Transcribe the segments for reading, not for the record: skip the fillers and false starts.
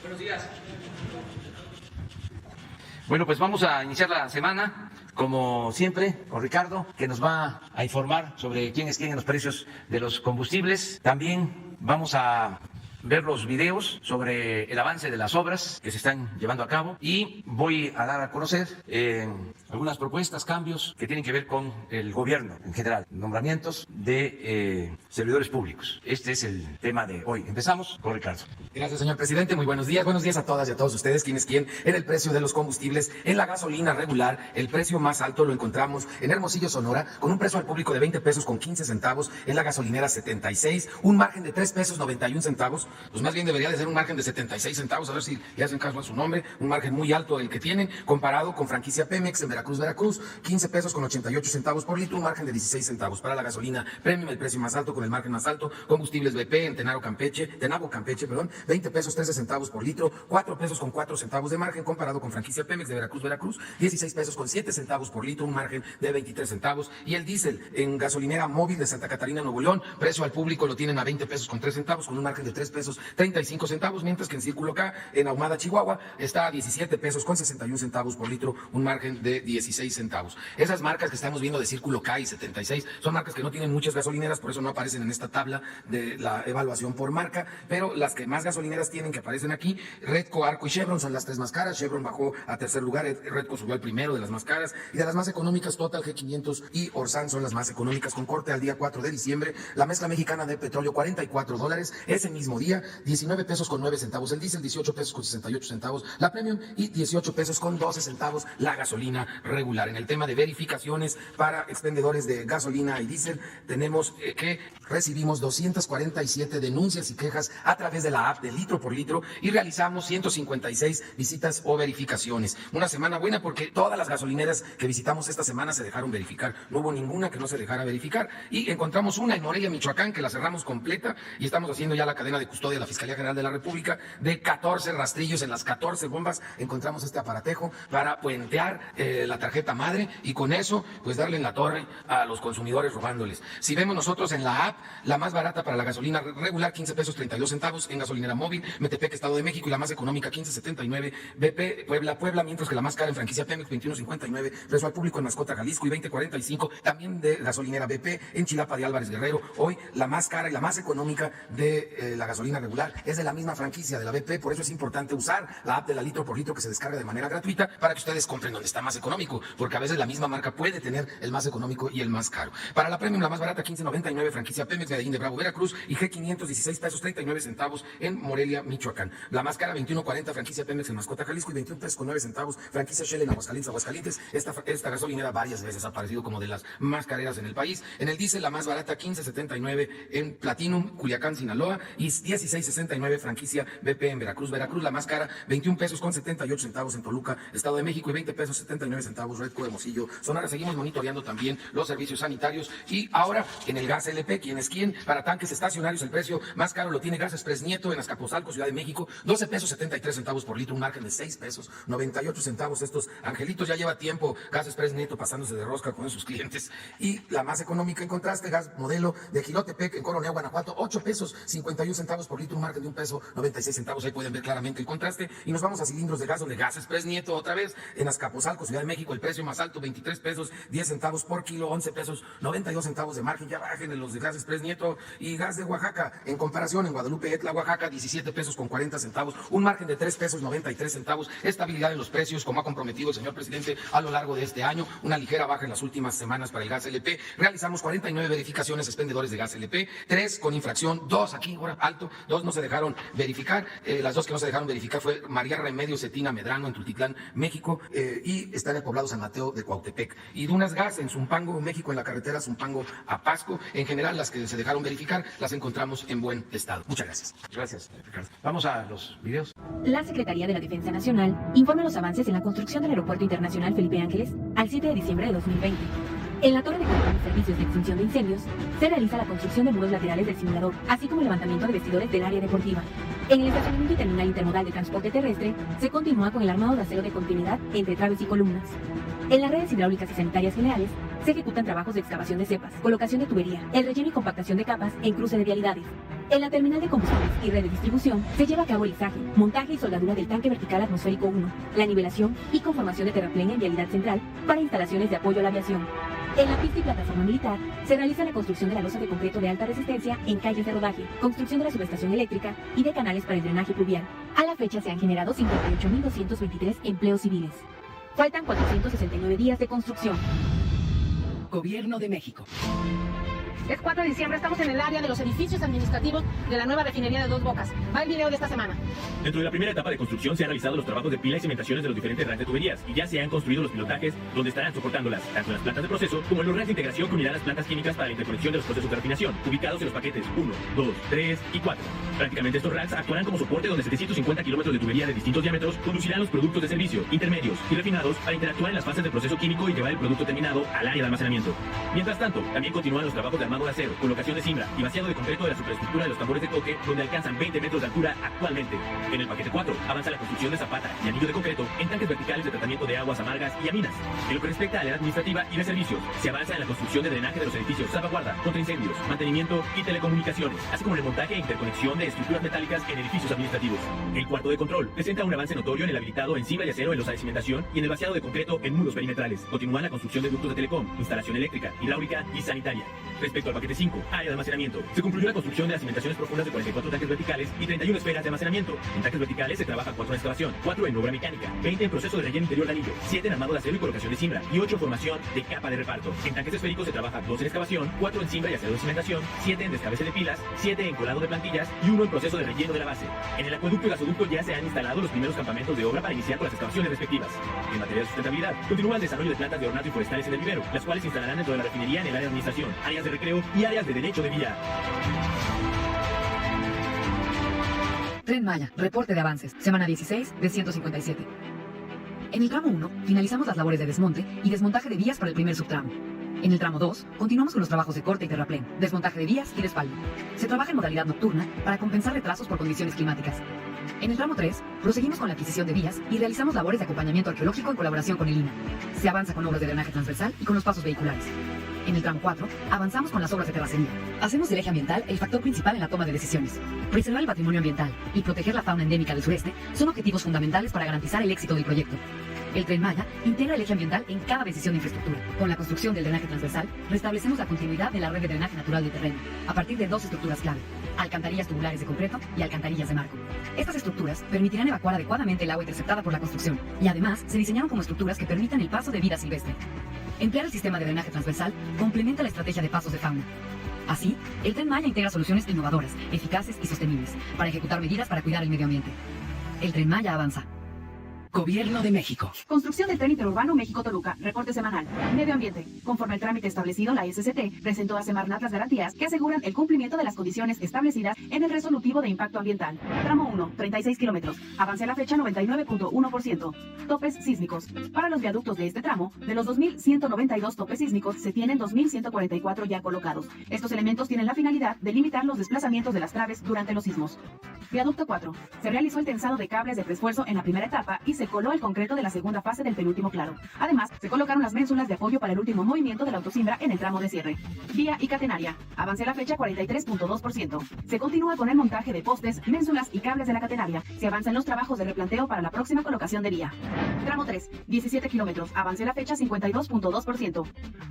Buenos días. Bueno, pues vamos a iniciar la semana, como siempre, con Ricardo, que nos va a informar sobre quién es quién en los precios de los combustibles. También vamos a ver los videos sobre el avance de las obras que se están llevando a cabo y voy a dar a conocer algunas propuestas, cambios que tienen que ver con el gobierno en general, nombramientos de servidores públicos. Este es el tema de hoy. Empezamos con Ricardo. Gracias, señor presidente. Muy buenos días. Buenos días a todas y a todos ustedes. ¿Quién es quién? En el precio de los combustibles, en la gasolina regular, el precio más alto lo encontramos en Hermosillo, Sonora, con un precio al público de 20 pesos con 15 centavos, en la gasolinera 76, un margen de 3 pesos 91 centavos. Pues más bien debería de ser un margen de 76 centavos, a ver si le hacen caso a su nombre, un margen muy alto el que tienen, comparado con franquicia Pemex en Veracruz, 15 pesos con 88 centavos por litro, un margen de 16 centavos. Para la gasolina premium, el precio más alto con el margen más alto, combustibles BP en Tenabo Campeche, 20 pesos 13 centavos por litro, 4 pesos con 4 centavos de margen, comparado con franquicia Pemex de Veracruz, 16 pesos con 7 centavos por litro, un margen de 23 centavos. Y el diésel en gasolinera móvil de Santa Catarina, Nuevo León, precio al público lo tienen a 20 pesos con 3 centavos, con un margen de 3 pesos 35 centavos, mientras que en Círculo K, en Ahumada, Chihuahua, está a 17 pesos con 61 centavos por litro, un margen de 16 centavos. Esas marcas que estamos viendo de Círculo K y 76 son marcas que no tienen muchas gasolineras, por eso no aparecen en esta tabla de la evaluación por marca, pero las que más gasolineras tienen que aparecen aquí, Redco, Arco y Chevron son las tres más caras. Chevron bajó a tercer lugar, Redco subió al primero de las más caras, y de las más económicas, Total, G500 y Orsan son las más económicas, con corte al día 4 de diciembre. La mezcla mexicana de petróleo, $44, ese mismo día, 19 pesos con 9 centavos el diésel, 18 pesos con 68 centavos la premium y 18 pesos con 12 centavos la gasolina regular. En el tema de verificaciones para expendedores de gasolina y diésel, tenemos que recibimos 247 denuncias y quejas a través de la app de Litro por Litro y realizamos 156 visitas o verificaciones. Una semana buena porque todas las gasolineras que visitamos esta semana se dejaron verificar. No hubo ninguna que no se dejara verificar y encontramos una en Morelia, Michoacán, que la cerramos completa y estamos haciendo ya la cadena de custodia de la Fiscalía General de la República de 14 rastrillos en las 14 bombas. Encontramos este aparatejo para puentear la tarjeta madre y con eso pues darle en la torre a los consumidores robándoles. Si vemos nosotros en la app, la más barata para la gasolina regular, 15 pesos 32 centavos en gasolinera móvil, Metepec, Estado de México, y la más económica, 15.79, BP, Puebla, mientras que la más cara en franquicia Pemex, 21.59, precio al público en Mascota, Jalisco, y 20.45, también de gasolinera BP en Chilapa de Álvarez Guerrero. Hoy la más cara y la más económica de la gasolina regular es de la misma franquicia de la BP, por eso es importante usar la app de la Litro por Litro, que se descarga de manera gratuita para que ustedes compren donde está más económico, porque a veces la misma marca puede tener el más económico y el más caro. Para la premium, la más barata, 15.99, franquicia Pemex, Medellín de Bravo, Veracruz, y G500, 16 pesos 39 centavos en Morelia, Michoacán. La más cara, 21.40, franquicia Pemex en Mascota, Jalisco, y 21 pesos con 9 centavos, franquicia Shell en Aguascalientes. Esta gasolinera varias veces ha aparecido como de las más careras en el país. En el diésel, la más barata, 15.79 en Platinum, Culiacán, Sinaloa, y 16.69, franquicia BP en Veracruz, la más cara, 21 pesos con 78 centavos en Toluca, Estado de México, y 20 pesos 79 centavos Redco, Hermosillo, Sonora. Seguimos monitoreando también los servicios sanitarios. Y ahora en el gas LP, ¿quién es quién? Para tanques estacionarios, el precio más caro lo tiene Gas Express Nieto en Azcapotzalco, Ciudad de México, 12 pesos 73 centavos por litro, un margen de 6 pesos 98 centavos. Estos angelitos, ya lleva tiempo Gas Express Nieto pasándose de rosca con sus clientes. Y la más económica en contraste, Gas Modelo de Jilotepec en Coronel, Guanajuato, 8 pesos 51 centavos por litro, un margen de 1 peso 96 centavos. Ahí pueden ver claramente el contraste. Y nos vamos a cilindros de gas, donde Gas Express Nieto otra vez en Azcapotzalco, Ciudad de México, el precio más alto, 23 pesos 10 centavos por kilo, 11 pesos 92 centavos de margen. Ya bajen en los de Gas Express Nieto. Y gas de Oaxaca, en comparación, en Guadalupe, Etla, Oaxaca, 17 pesos con 40 centavos, un margen de 3 pesos 93 centavos. Estabilidad en los precios, como ha comprometido el señor presidente a lo largo de este año. Una ligera baja en las últimas semanas para el gas LP. Realizamos 49 verificaciones a expendedores de gas LP, 3 con infracción, 2 aquí, ahora alto, 2 no se dejaron verificar. Las 2 que no se dejaron verificar fue María Remedio Cetina Medrano en Tultitlán, México, y está en el poblado San Mateo de Cuautepec. Y Dunas Gas en Zumpango, México, en la carretera Zumpango a Pasco. En general, las que se dejaron verificar las encontramos en buen estado. Muchas gracias. Gracias, Ricardo. Vamos a los videos. La Secretaría de la Defensa Nacional informa los avances en la construcción del Aeropuerto Internacional Felipe Ángeles al 7 de diciembre de 2020. En la torre de control y servicios de extinción de incendios se realiza la construcción de muros laterales del simulador, así como el levantamiento de vestidores del área deportiva. En el estacionamiento y terminal intermodal de transporte terrestre se continúa con el armado de acero de continuidad entre traves y columnas. En las redes hidráulicas y sanitarias generales se ejecutan trabajos de excavación de cepas, colocación de tubería, el relleno y compactación de capas en cruce de vialidades. En la terminal de combustibles y red de distribución se lleva a cabo el izaje, montaje y soldadura del tanque vertical atmosférico 1, la nivelación y conformación de terraplén en vialidad central para instalaciones de apoyo a la aviación. En la pista y plataforma militar se realiza la construcción de la losa de concreto de alta resistencia en calles de rodaje, construcción de la subestación eléctrica y de canales para el drenaje pluvial. A la fecha se han generado 58.223 empleos civiles. Faltan 469 días de construcción. Gobierno de México. Es 4 de diciembre, estamos en el área de los edificios administrativos de la nueva refinería de Dos Bocas. Va el video de esta semana. Dentro de la primera etapa de construcción se han realizado los trabajos de pila y cimentaciones de los diferentes racks de tuberías y ya se han construido los pilotajes donde estarán soportándolas, tanto en las plantas de proceso como en los racks de integración que unirán las plantas químicas para la interconexión de los procesos de refinación, ubicados en los paquetes 1, 2, 3 y 4. Prácticamente estos racks actuarán como soporte donde 750 kilómetros de tubería de distintos diámetros conducirán los productos de servicio, intermedios y refinados para interactuar en las fases de proceso químico y llevar el producto terminado al área de almacenamiento. Mientras tanto, también continúan los trabajos de armado de acero, colocación de cimbra y vaciado de concreto de la superestructura de los tambores de toque, donde alcanzan 20 metros de altura actualmente. En el paquete 4 avanza la construcción de zapata y anillo de concreto en tanques verticales de tratamiento de aguas amargas y aminas. En lo que respecta a la área administrativa y de servicios, se avanza en la construcción de drenaje de los edificios, salvaguarda, contra incendios, mantenimiento y telecomunicaciones, así como en el montaje e interconexión de estructuras metálicas en edificios administrativos. El cuarto de control presenta un avance notorio en el habilitado en cimbra y acero en losa de cimentación y en el vaciado de concreto en muros perimetrales. Continúa la construcción de ductos de telecom, instalación eléctrica, hidráulica y sanitaria. Respecto al paquete 5, área de almacenamiento, se concluyó la construcción de las cimentaciones profundas de 44 tanques verticales y 31 esferas de almacenamiento. En tanques verticales se trabaja 4 en excavación, 4 en obra mecánica, 20 en proceso de relleno interior de anillo, 7 en armado de acero y colocación de cimbra y 8 en formación de capa de reparto. En tanques esféricos se trabaja 2 en excavación, 4 en cimbra y acero de cimentación, 7 en descabece de pilas, 7 en colado de plantillas y 1 en proceso de relleno de la base. En el acueducto y gasoducto ya se han instalado los primeros campamentos de obra para iniciar con las excavaciones respectivas. En materia de sustentabilidad, continúa el desarrollo de plantas de ornato y forestales en el vivero, las cuales se instalarán dentro de la refinería en el área de administración, áreas de recreo y áreas de derecho de vía. Tren Maya, reporte de avances, semana 16 de 157. En el tramo 1, finalizamos las labores de desmonte y desmontaje de vías para el primer subtramo. En el tramo 2, continuamos con los trabajos de corte y terraplén, desmontaje de vías y respaldo. Se trabaja en modalidad nocturna para compensar retrasos por condiciones climáticas. En el tramo 3, proseguimos con la adquisición de vías y realizamos labores de acompañamiento arqueológico en colaboración con el INA. Se avanza con obras de drenaje transversal y con los pasos vehiculares. En el tramo 4, avanzamos con las obras de terracería. Hacemos del eje ambiental el factor principal en la toma de decisiones. Preservar el patrimonio ambiental y proteger la fauna endémica del sureste son objetivos fundamentales para garantizar el éxito del proyecto. El Tren Maya integra el eje ambiental en cada decisión de infraestructura. Con la construcción del drenaje transversal, restablecemos la continuidad de la red de drenaje natural del terreno, a partir de 2 estructuras clave: alcantarillas tubulares de concreto y alcantarillas de marco. Estas estructuras permitirán evacuar adecuadamente el agua interceptada por la construcción, y además se diseñaron como estructuras que permitan el paso de vida silvestre. Emplear el sistema de drenaje transversal complementa la estrategia de pasos de fauna. Así, el Tren Maya integra soluciones innovadoras, eficaces y sostenibles para ejecutar medidas para cuidar el medio ambiente. El Tren Maya avanza. Gobierno de México. Construcción del tren interurbano México-Toluca. Reporte semanal. Medio ambiente. Conforme al trámite establecido, la SCT presentó a Semarnat las garantías que aseguran el cumplimiento de las condiciones establecidas en el resolutivo de impacto ambiental. Tramo 1, 36 kilómetros. Avance a la fecha 99.1%. Topes sísmicos. Para los viaductos de este tramo, de los 2.192 topes sísmicos, se tienen 2.144 ya colocados. Estos elementos tienen la finalidad de limitar los desplazamientos de las traves durante los sismos. Viaducto 4. Se realizó el tensado de cables de refuerzo en la primera etapa y se coló el concreto de la segunda fase del penúltimo claro. Además, se colocaron las ménsulas de apoyo para el último movimiento de la autocimbra en el tramo de cierre. Vía y catenaria. Avance a la fecha 43.2%. Se continúa con el montaje de postes, ménsulas y cables de la catenaria. Se avanzan los trabajos de replanteo para la próxima colocación de vía. Tramo 3, 17 kilómetros. Avance a la fecha 52.2%.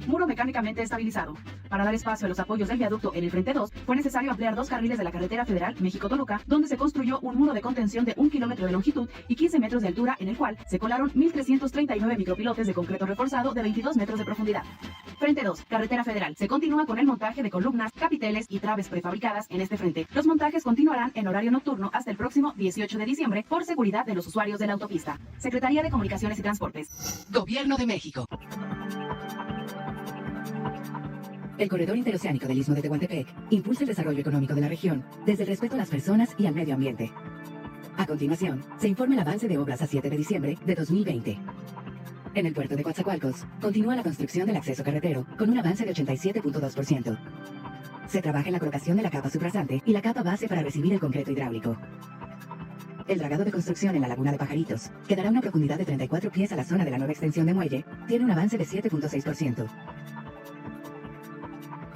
Muro mecánicamente estabilizado. Para dar espacio a los apoyos del viaducto en el frente 2, fue necesario ampliar 2 carriles de la carretera federal México-Toluca, donde se construyó un muro de contención de 1 kilómetro de longitud y 15 metros de altura, en el cual se colaron 1.339 micropilotes de concreto reforzado de 22 metros de profundidad. Frente 2, carretera federal. Se continúa con el montaje de columnas, capiteles y traves prefabricadas en este frente. Los montajes continuarán en horario nocturno hasta el próximo 18 de diciembre por seguridad de los usuarios de la autopista. Secretaría de Comunicaciones y Transportes. Gobierno de México. El corredor interoceánico del Istmo de Tehuantepec impulsa el desarrollo económico de la región desde el respeto a las personas y al medio ambiente. A continuación, se informa el avance de obras a 7 de diciembre de 2020. En el puerto de Coatzacoalcos, continúa la construcción del acceso carretero con un avance de 87.2%. Se trabaja en la colocación de la capa subrasante y la capa base para recibir el concreto hidráulico. El dragado de construcción en la laguna de Pajaritos, que dará una profundidad de 34 pies a la zona de la nueva extensión de muelle, tiene un avance de 7.6%.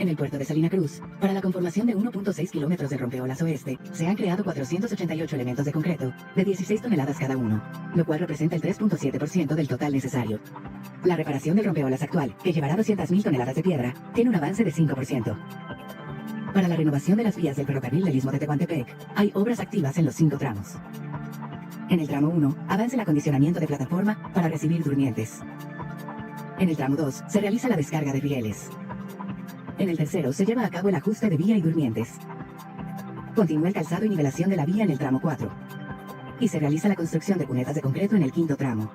En el puerto de Salina Cruz, para la conformación de 1.6 kilómetros del rompeolas oeste, se han creado 488 elementos de concreto, de 16 toneladas cada uno, lo cual representa el 3.7% del total necesario. La reparación del rompeolas actual, que llevará 200.000 toneladas de piedra, tiene un avance de 5%. Para la renovación de las vías del ferrocarril del Istmo de Tehuantepec, hay obras activas en los 5 tramos. En el tramo 1, avanza el acondicionamiento de plataforma para recibir durmientes. En el tramo 2, se realiza la descarga de rieles. En el tercero, se lleva a cabo el ajuste de vía y durmientes. Continúa el calzado y nivelación de la vía en el tramo 4. Y se realiza la construcción de cunetas de concreto en el 5º tramo.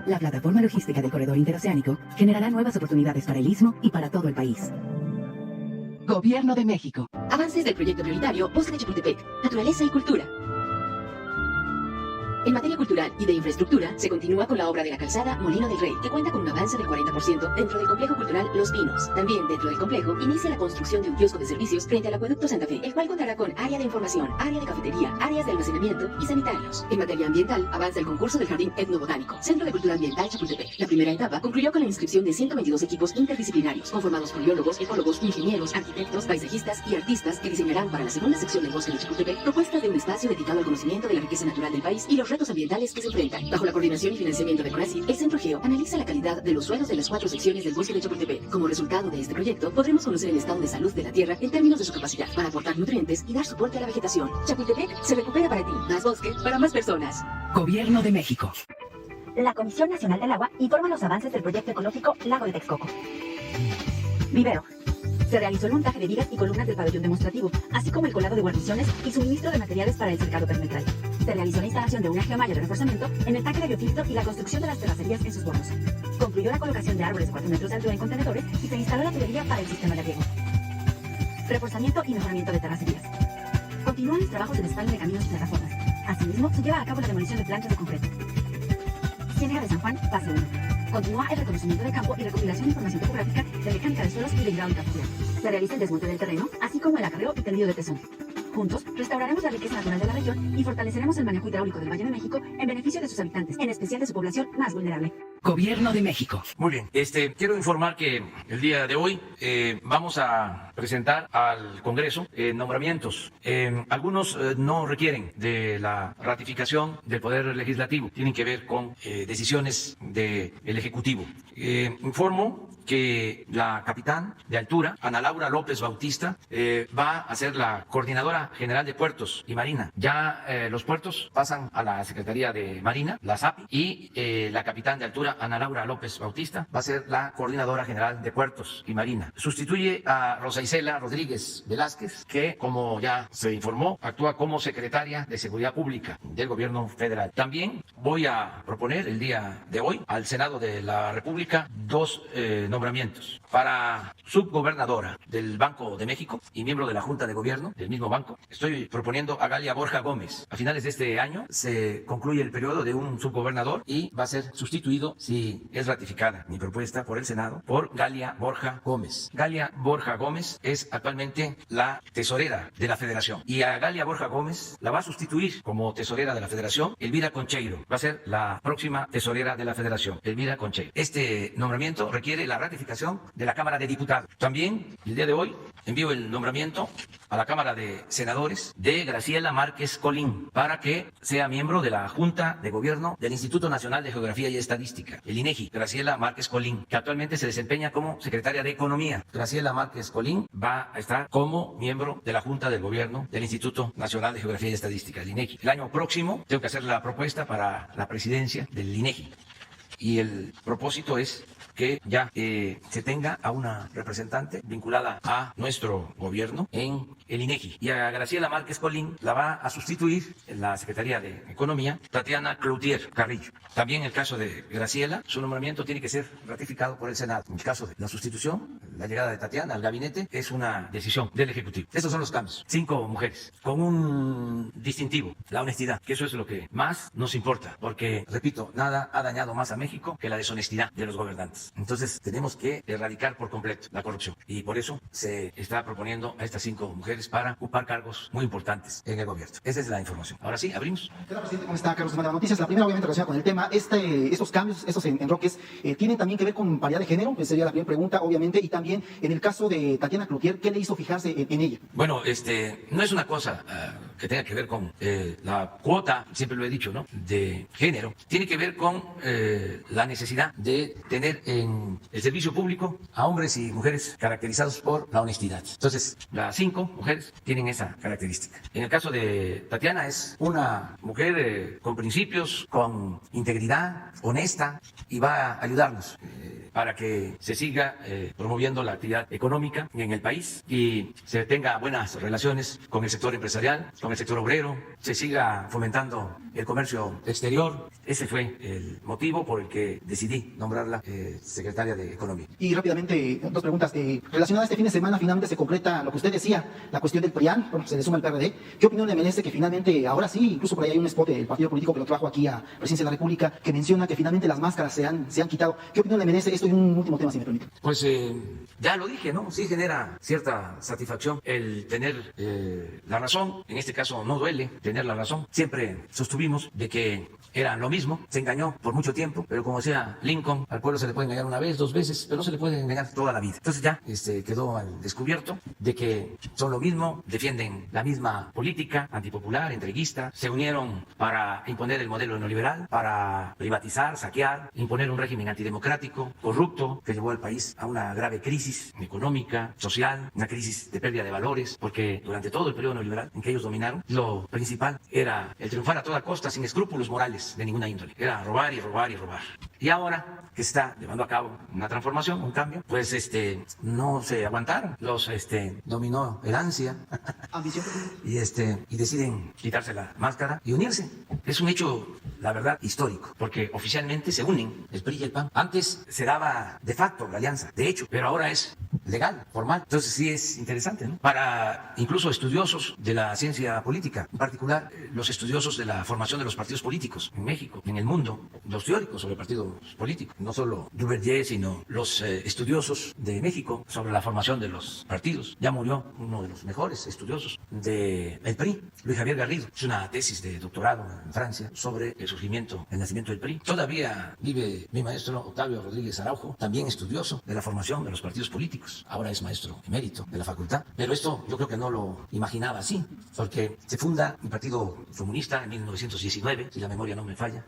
La plataforma logística del corredor interoceánico generará nuevas oportunidades para el Istmo y para todo el país. Gobierno de México. Avances del proyecto prioritario Bosque de Chapultepec, Naturaleza y Cultura. En materia cultural y de infraestructura, se continúa con la obra de la calzada Molino del Rey, que cuenta con un avance del 40% dentro del complejo cultural Los Pinos. También dentro del complejo inicia la construcción de un kiosco de servicios frente al acueducto Santa Fe, el cual contará con área de información, área de cafetería, áreas de almacenamiento y sanitarios. En materia ambiental, avanza el concurso del Jardín Etnobotánico, Centro de Cultura Ambiental Chapultepec. La primera etapa concluyó con la inscripción de 122 equipos interdisciplinarios, conformados por biólogos, ecólogos, ingenieros, arquitectos, paisajistas y artistas que diseñarán para la segunda sección del Bosque de Chapultepec propuestas de un espacio dedicado al conocimiento de la riqueza natural del país y los retos ambientales que se enfrentan. Bajo la coordinación y financiamiento de CONACYT, el Centro Geo analiza la calidad de los suelos de las 4 secciones del Bosque de Chapultepec. Como resultado de este proyecto, podremos conocer el estado de salud de la tierra en términos de su capacidad para aportar nutrientes y dar soporte a la vegetación. Chapultepec se recupera para ti. Más bosque para más personas. Gobierno de México. La Comisión Nacional del Agua informa los avances del proyecto ecológico Lago de Texcoco. Vivero. Se realizó el montaje de vigas y columnas del pabellón demostrativo, así como el colado de guarniciones y suministro de materiales para el cercado perimetral. Se realizó la instalación de una geomalla de reforzamiento en el tanque de biofiltro y la construcción de las terracerías en sus bordos. Concluyó la colocación de árboles de 4 metros de altura en contenedores y se instaló la tubería para el sistema de riego. Reforzamiento y mejoramiento de terracerías. Continúan los trabajos de desfalde de caminos y plataformas. Asimismo, se lleva a cabo la demolición de planchas de concreto. Ciénaga de San Juan, fase 1. Continúa el reconocimiento de campo y recopilación de información topográfica, de mecánica de suelos y de hidráulica fluvial. Se realiza el desmonte del terreno, así como el acarreo y tendido de tesón. Juntos, restauraremos la riqueza natural de la región y fortaleceremos el manejo hidráulico del Valle de México en beneficio de sus habitantes, en especial de su población más vulnerable. Gobierno de México. Muy bien, quiero informar que el día de hoy vamos a presentar al Congreso nombramientos. Algunos no requieren de la ratificación del Poder Legislativo, tienen que ver con decisiones del Ejecutivo. Informo que la capitán de altura, Ana Laura López Bautista, va a ser la coordinadora general de puertos y marina. Ya los puertos pasan a la Secretaría de Marina, la SAPI, y la capitán de altura, Ana Laura López Bautista, va a ser la coordinadora general de puertos y marina. Sustituye a Rosa Isela Rodríguez Velázquez, que, como ya se informó, actúa como secretaria de Seguridad Pública del Gobierno Federal. También voy a proponer el día de hoy al Senado de la República 2 nombramientos. Para subgobernadora del Banco de México y miembro de la Junta de Gobierno del mismo banco, estoy proponiendo a Galia Borja Gómez. A finales de este año se concluye el periodo de un subgobernador y va a ser sustituido, si es ratificada mi propuesta por el Senado, por Galia Borja Gómez. Galia Borja Gómez es actualmente la tesorera de la Federación y a Galia Borja Gómez la va a sustituir como tesorera de la Federación Elvira Concheiro. Va a ser la próxima tesorera de la Federación, Elvira Concheiro. Este nombramiento requiere la ratificación de la Cámara de Diputados. También, el día de hoy, envío el nombramiento a la Cámara de Senadores de Graciela Márquez Colín para que sea miembro de la Junta de Gobierno del Instituto Nacional de Geografía y Estadística, el INEGI. Graciela Márquez Colín, que actualmente se desempeña como secretaria de Economía. Graciela Márquez Colín va a estar como miembro de la Junta de Gobierno del Instituto Nacional de Geografía y Estadística, el INEGI. El año próximo tengo que hacer la propuesta para la presidencia del INEGI y el propósito es que ya se tenga a una representante vinculada a nuestro gobierno en el INEGI. Y a Graciela Márquez Colín la va a sustituir en la Secretaría de Economía Tatiana Cloutier Carrillo. También en el caso de Graciela, su nombramiento tiene que ser ratificado por el Senado. En el caso de la sustitución, la llegada de Tatiana al gabinete es una decisión del Ejecutivo. Estos son los cambios. 5 mujeres con un distintivo, la honestidad, que eso es lo que más nos importa, porque, repito, nada ha dañado más a México que la deshonestidad de los gobernantes. Entonces tenemos que erradicar por completo la corrupción y por eso se está proponiendo a estas 5 mujeres para ocupar cargos muy importantes en el gobierno. Esa es la información. Ahora sí, abrimos. ¿Qué tal, presidente? ¿Cómo está? Carlos Guzmán de Noticias. La primera, obviamente, relacionada con el tema. Estos cambios, estos enroques, ¿tienen también que ver con paridad de género? Pues sería la primera pregunta, obviamente. Y también también, en el caso de Tatiana Cloutier, ¿qué le hizo fijarse en ella? Bueno, no es una cosa que tenga que ver con la cuota, siempre lo he dicho, ¿no?, de género. Tiene que ver con la necesidad de tener en el servicio público a hombres y mujeres caracterizados por la honestidad. Entonces, las 5 mujeres tienen esa característica. En el caso de Tatiana, es una mujer con principios, con integridad, honesta, y va a ayudarnos para que se siga promoviendo la actividad económica en el país y se tenga buenas relaciones con el sector empresarial, con el sector obrero, se siga fomentando el comercio exterior. Ese fue el motivo por el que decidí nombrarla secretaria de Economía. Y rápidamente, 2 preguntas. Relacionada a este fin de semana, finalmente se concreta lo que usted decía, la cuestión del PRIAN, bueno, se le suma el PRD. ¿Qué opinión le merece que finalmente, ahora sí, incluso por ahí hay un spot del partido político que lo trajo aquí a Presidencia de la República, que menciona que finalmente las máscaras se han quitado? ¿Qué opinión le merece esto? Y un último tema, si me permite. Pues ya lo dije, ¿no? Sí genera cierta satisfacción el tener la razón. En este caso no duele tener la razón. Siempre sostuvimos de que era lo mismo. Se engañó por mucho tiempo, pero como decía Lincoln, al pueblo se le puede engañar una vez, 2 veces, pero no se le puede engañar toda la vida. Entonces ya quedó al descubierto de que son lo mismo, defienden la misma política antipopular, entreguista. Se unieron para imponer el modelo neoliberal, para privatizar, saquear, imponer un régimen antidemocrático, corrupto, que llevó al país a una grave crisis económica, social, una crisis de pérdida de valores, porque durante todo el periodo neoliberal en que ellos dominaron, lo principal era el triunfar a toda costa, sin escrúpulos morales de ninguna índole. Era robar y robar y robar. Y ahora que está llevando a cabo una transformación, un cambio, pues no se aguantaron, los dominó el ansia y deciden quitarse la máscara y unirse. Es un hecho, la verdad, histórico, porque oficialmente se unen el PRI y el PAN. Antes se daba de facto la alianza, de hecho, pero ahora es legal, formal. Entonces sí es interesante, ¿no? Para incluso estudiosos de la ciencia política, en particular los estudiosos de la formación de los partidos políticos en México, en el mundo, los teóricos sobre partidos políticos, no solo Duverger, sino los estudiosos de México sobre la formación de los partidos. Ya murió uno de los mejores estudiosos del PRI, Luis Javier Garrido. Es una tesis de doctorado en Francia sobre el nacimiento del PRI. Todavía vive mi maestro Octavio Rodríguez Araujo, también estudioso de la formación de los partidos políticos. Ahora es maestro emérito de la facultad. Pero esto yo creo que no lo imaginaba así, porque se funda el Partido Comunista en 1919, si la memoria no me falla.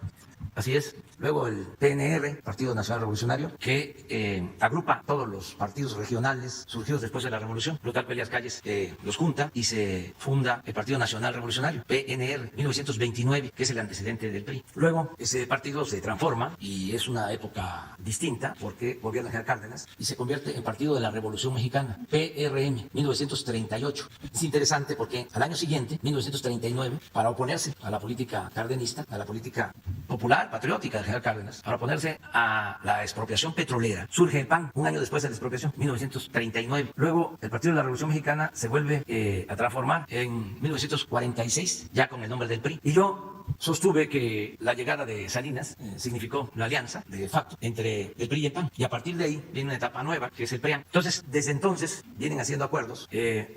Así es. Luego el PNR, Partido Nacional Revolucionario, que agrupa todos los partidos regionales surgidos después de la Revolución. Plutarco Elías Calles los junta y se funda el Partido Nacional Revolucionario, PNR, 1929, que es el antecedente del PRI. Luego ese partido se transforma y es una época distinta porque gobierna General Cárdenas y se convierte en Partido de la Revolución Mexicana, PRM, 1938. Es interesante porque al año siguiente, 1939, para oponerse a la política cardenista, a la política popular, patriótica del general Cárdenas, para oponerse a la expropiación petrolera, surge el PAN un año después de la expropiación, 1939. Luego el Partido de la Revolución Mexicana se vuelve a transformar en 1946, ya con el nombre del PRI. Y yo sostuve que la llegada de Salinas significó la alianza de facto entre el PRI y el PAN. Y a partir de ahí viene una etapa nueva, que es el PRIAN. Entonces, desde entonces vienen haciendo acuerdos,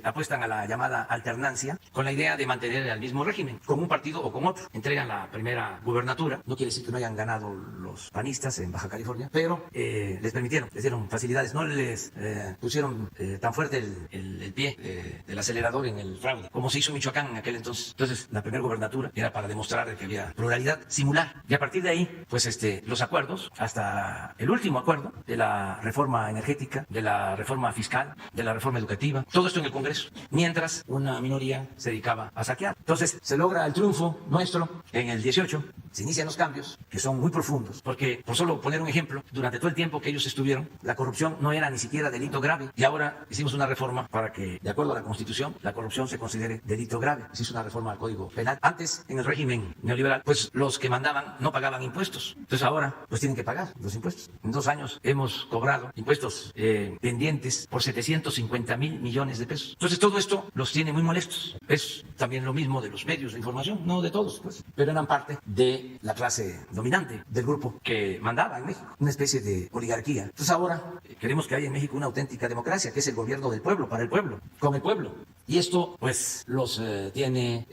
apuestan a la llamada alternancia, con la idea de mantener el mismo régimen, con un partido o con otro. Entregan la primera gubernatura. No quiere decir que no hayan ganado los panistas en Baja California, pero les permitieron, les dieron facilidades, no les pusieron tan fuerte el pie del acelerador en el fraude, como se hizo en Michoacán en aquel entonces. Entonces, la primera gubernatura era para demostrar que había pluralidad singular. Y a partir de ahí, pues los acuerdos, hasta el último acuerdo de la reforma energética, de la reforma fiscal, de la reforma educativa, todo esto en el Congreso, mientras una minoría se dedicaba a saquear. Entonces, se logra el triunfo nuestro en el 18, se inician los cambios, que son muy profundos, porque, por solo poner un ejemplo, durante todo el tiempo que ellos estuvieron, la corrupción no era ni siquiera delito grave, y ahora hicimos una reforma para que, de acuerdo a la Constitución, la corrupción se considere delito grave. Se hizo una reforma al Código Penal. Antes, en el régimen neoliberal, pues los que mandaban no pagaban impuestos. Entonces ahora, pues tienen que pagar los impuestos. En 2 años hemos cobrado impuestos pendientes por 750,000 millones de pesos. Entonces todo esto los tiene muy molestos. Es también lo mismo de los medios de información, no de todos, pues, pero eran parte de la clase dominante del grupo que mandaba en México, una especie de oligarquía. Entonces ahora queremos que haya en México una auténtica democracia, que es el gobierno del pueblo, para el pueblo, con el pueblo. Y esto, pues, los tiene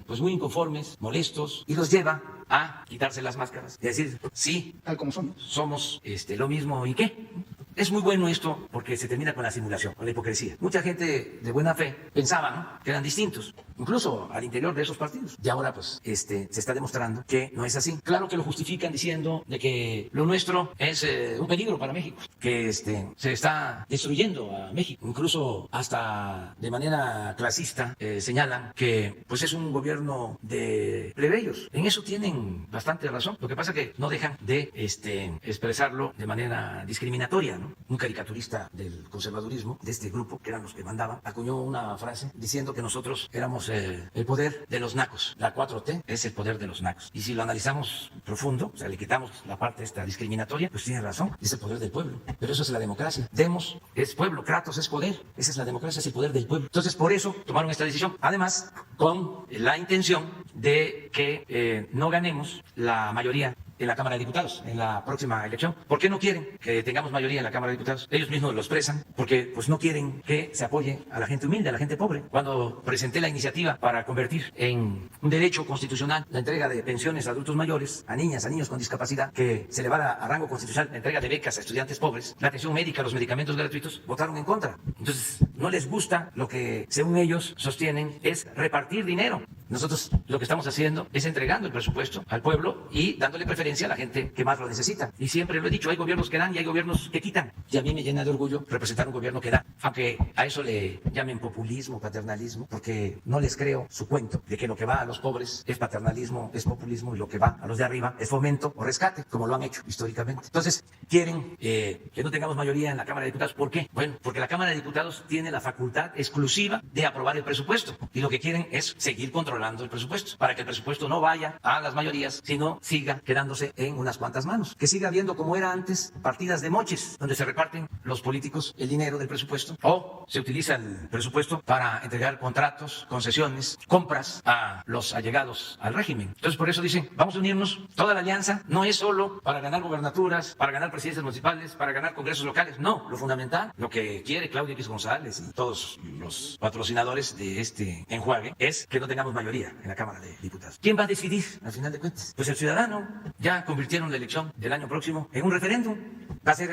pues muy inconformes, molestos, y los lleva a quitarse las máscaras y decir, sí, tal como son. Somos lo mismo, ¿y qué? Es muy bueno esto porque se termina con la simulación, con la hipocresía. Mucha gente de buena fe pensaba, ¿no?, que eran distintos, incluso al interior de esos partidos. Y ahora pues se está demostrando que no es así. Claro que lo justifican diciendo de que lo nuestro es un peligro para México, que se está destruyendo a México. Incluso hasta de manera clasista señalan que pues es un gobierno de plebeyos. En eso tienen bastante razón. Lo que pasa es que no dejan de expresarlo de manera discriminatoria, ¿no? Un caricaturista del conservadurismo, de este grupo, que eran los que mandaban, acuñó una frase diciendo que nosotros éramos el poder de los nacos. La 4T es el poder de los nacos. Y si lo analizamos profundo, o sea, le quitamos la parte esta discriminatoria, pues tiene razón, es el poder del pueblo. Pero eso es la democracia. Demos es pueblo, Kratos es poder. Esa es la democracia, es el poder del pueblo. Entonces, por eso tomaron esta decisión. Además, con la intención de que no ganemos la mayoría en la Cámara de Diputados en la próxima elección. ¿Por qué no quieren que tengamos mayoría en la Cámara de Diputados? Ellos mismos lo expresan, porque pues no quieren que se apoye a la gente humilde, a la gente pobre. Cuando presenté la iniciativa para convertir en un derecho constitucional la entrega de pensiones a adultos mayores, a niñas, a niños con discapacidad, que se elevara a rango constitucional la entrega de becas a estudiantes pobres, la atención médica, los medicamentos gratuitos, votaron en contra. Entonces, no les gusta lo que, según ellos, sostienen es repartir dinero. Nosotros lo que estamos haciendo es entregando el presupuesto al pueblo y dándole preferencia a la gente que más lo necesita. Y siempre lo he dicho, hay gobiernos que dan y hay gobiernos que quitan. Y a mí me llena de orgullo representar un gobierno que da, aunque a eso le llamen populismo, paternalismo, porque no les creo su cuento de que lo que va a los pobres es paternalismo, es populismo, y lo que va a los de arriba es fomento o rescate, como lo han hecho históricamente. Entonces, quieren que no tengamos mayoría en la Cámara de Diputados. ¿Por qué? Bueno, porque la Cámara de Diputados tiene la facultad exclusiva de aprobar el presupuesto, y lo que quieren es seguir controlando el presupuesto, para que el presupuesto no vaya a las mayorías, sino siga quedándose en unas cuantas manos, que siga habiendo, como era antes, partidas de moches, donde se reparten los políticos el dinero del presupuesto, o se utiliza el presupuesto para entregar contratos, concesiones, compras a los allegados al régimen. Entonces, por eso dicen, vamos a unirnos. Toda la alianza no es solo para ganar gobernaturas, para ganar presidencias municipales, para ganar congresos locales. No, lo fundamental, lo que quiere Claudia X González y todos los patrocinadores de este enjuague, es que no tengamos mayoría en la Cámara de Diputados. ¿Quién va a decidir al final de cuentas? Pues el ciudadano. Ya convirtieron la elección del año próximo en un referéndum. Va a ser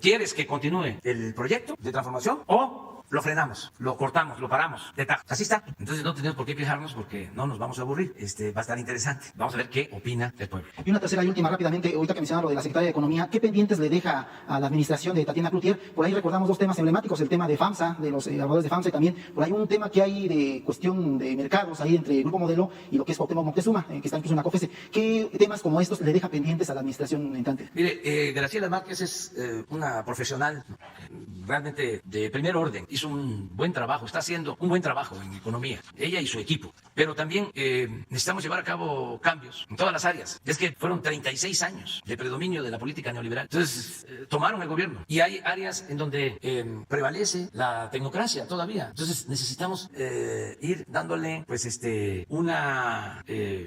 ¿quieres que continúe el proyecto de transformación o lo frenamos, lo cortamos, lo paramos de tajo? Así está. Entonces no tenemos por qué quejarnos, porque no nos vamos a aburrir. Va a estar interesante. Vamos a ver qué opina el pueblo. Y una tercera y última rápidamente, ahorita que mencionaba lo de la Secretaría de Economía, ¿qué pendientes le deja a la administración de Tatiana Cloutier? Por ahí recordamos dos temas emblemáticos, el tema de FAMSA, de los ahorradores de FAMSA, y también por ahí un tema que hay de cuestión de mercados ahí entre Grupo Modelo y lo que es Cuauhtémoc Moctezuma, que está incluso en la COFESE. ¿Qué temas como estos le deja pendientes a la administración entrante? Mire, Graciela Márquez es una profesional realmente de primer orden. Hizo un buen trabajo, está haciendo un buen trabajo en economía, ella y su equipo. Pero también necesitamos llevar a cabo cambios en todas las áreas. Es que fueron 36 años de predominio de la política neoliberal. Entonces, tomaron el gobierno. Y hay áreas en donde prevalece la tecnocracia todavía. Entonces, necesitamos ir dándole una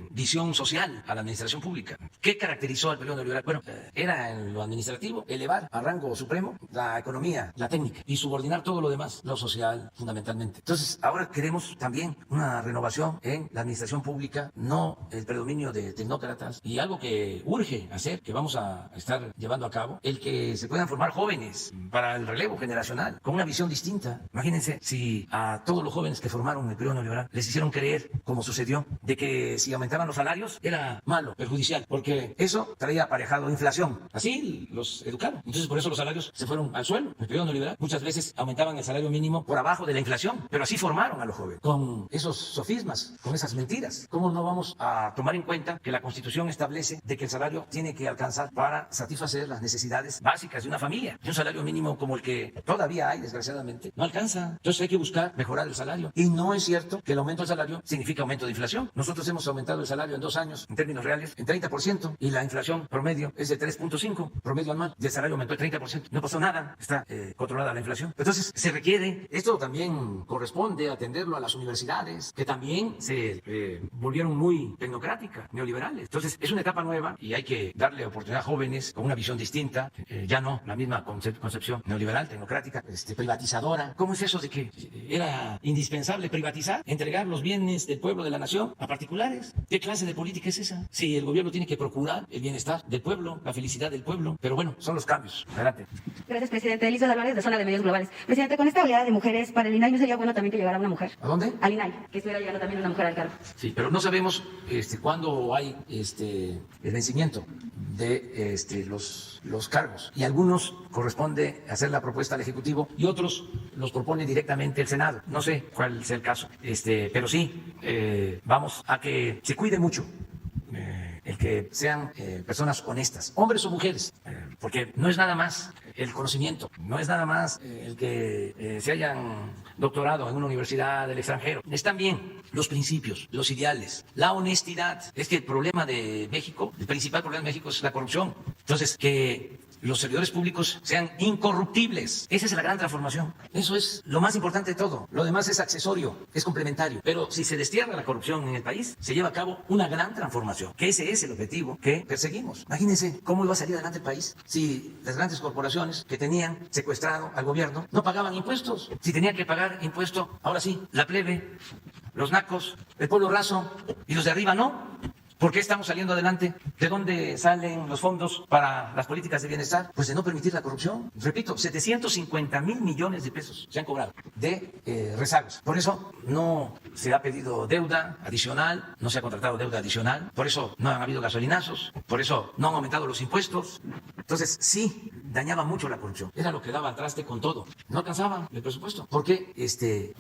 visión social a la administración pública. ¿Qué caracterizó al periodo neoliberal? Bueno, era en lo administrativo elevar a rango supremo la economía, la técnica, y subordinar todo lo demás, lo social fundamentalmente. Entonces, ahora queremos también una renovación en la administración pública, no el predominio de tecnócratas, y algo que urge hacer, que vamos a estar llevando a cabo, el que se puedan formar jóvenes para el relevo generacional, con una visión distinta. Imagínense si a todos los jóvenes que formaron el periodo neoliberal les hicieron creer, como sucedió, de que si aumentaban los salarios era malo, perjudicial, porque eso traía aparejado inflación. Así los educaron. Entonces, por eso los salarios se fueron al suelo. El periodo neoliberal muchas veces aumentaban el salario mínimo por abajo de la inflación, pero así formaron a los jóvenes, con esos sofismas, con esas mentiras. ¿Cómo no vamos a tomar en cuenta que la Constitución establece de que el salario tiene que alcanzar para satisfacer las necesidades básicas de una familia? Y un salario mínimo como el que todavía hay, desgraciadamente, no alcanza. Entonces hay que buscar mejorar el salario. Y no es cierto que el aumento del salario significa aumento de inflación. Nosotros hemos aumentado el salario en 2 años, en términos reales, en 30%, y la inflación promedio es de 3.5 promedio anual, y el salario aumentó el 30%. No pasó nada, está controlada la inflación. Entonces se requiere quede. Esto también corresponde atenderlo a las universidades, que también se volvieron muy tecnocráticas, neoliberales. Entonces, es una etapa nueva y hay que darle oportunidad a jóvenes con una visión distinta, ya no la misma concepción neoliberal, tecnocrática, privatizadora. ¿Cómo es eso de que era indispensable privatizar, entregar los bienes del pueblo, de la nación, a particulares? ¿Qué clase de política es esa? Si el gobierno tiene que procurar el bienestar del pueblo, la felicidad del pueblo. Pero bueno, son los cambios. Adelante. Gracias, presidente. Elisa Álvarez, de Zona de Medios Globales. Presidente, con esta oleada de mujeres, para el INAI no sería bueno también que llegara una mujer. ¿A dónde? Al INAI, que estuviera llegando también una mujer al cargo. Sí, pero no sabemos cuándo hay el vencimiento de los cargos. Y algunos corresponde hacer la propuesta al Ejecutivo y otros los propone directamente el Senado. No sé cuál sea el caso. Pero sí, vamos a que se cuide mucho. El que sean personas honestas, hombres o mujeres, porque no es nada más el conocimiento, no es nada más el que se hayan doctorado en una universidad del extranjero. Están bien los principios, los ideales, la honestidad. Es que el problema de México, el principal problema de México es la corrupción. Entonces, que los servidores públicos sean incorruptibles. Esa es la gran transformación. Eso es lo más importante de todo. Lo demás es accesorio, es complementario. Pero si se destierra la corrupción en el país, se lleva a cabo una gran transformación, que ese es el objetivo que perseguimos. Imagínense cómo iba a salir adelante el país si las grandes corporaciones que tenían secuestrado al gobierno no pagaban impuestos. Si tenían que pagar impuesto, ahora sí, la plebe, los nacos, el pueblo raso y los de arriba no. ¿Por qué estamos saliendo adelante? ¿De dónde salen los fondos para las políticas de bienestar? Pues de no permitir la corrupción. Repito, 750,000 millones de pesos se han cobrado de rezagos. Por eso no se ha pedido deuda adicional, no se ha contratado deuda adicional, por eso no han habido gasolinazos, por eso no han aumentado los impuestos. Entonces, sí, dañaba mucho la corrupción. Era lo que daba al traste con todo. No alcanzaba el presupuesto, porque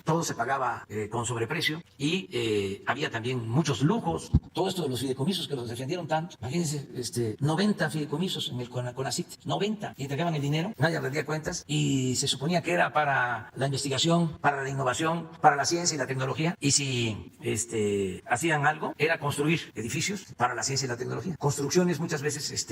todo se pagaba con sobreprecio y había también muchos lujos. Todo esto de los fideicomisos que los defendieron tanto. Imagínense, 90 fideicomisos en el CONACYT, 90, y entregaban el dinero, nadie rendía cuentas y se suponía que era para la investigación, para la innovación, para la ciencia y la tecnología. Y si hacían algo, era construir edificios para la ciencia y la tecnología. Construcciones muchas veces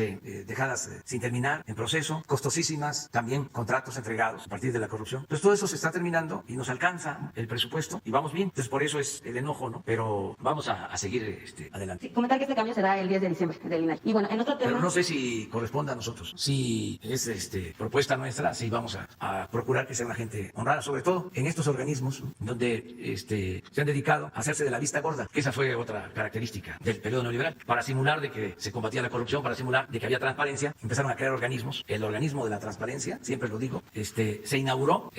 dejadas sin terminar, en proceso, costosísimas, también contratos entregados a partir de la corrupción. Entonces todo eso se está terminando y nos alcanza el presupuesto y vamos bien. Entonces por eso es el enojo, ¿no? Pero vamos a seguir adelante. Sí, comentar que este cambio se da el 10 de diciembre del INAI. Y bueno, en otro tema... Pero no sé si corresponde a nosotros. Si es propuesta nuestra, sí vamos a procurar que sea una gente honrada, sobre todo en estos organismos donde se han dedicado a hacerse de la vista gorda, que esa fue otra característica del periodo neoliberal. Para simular de que se combatía la corrupción, para simular de que había transparencia, empezaron a crear organismos. El organismo de la transparencia, siempre lo digo, se inauguró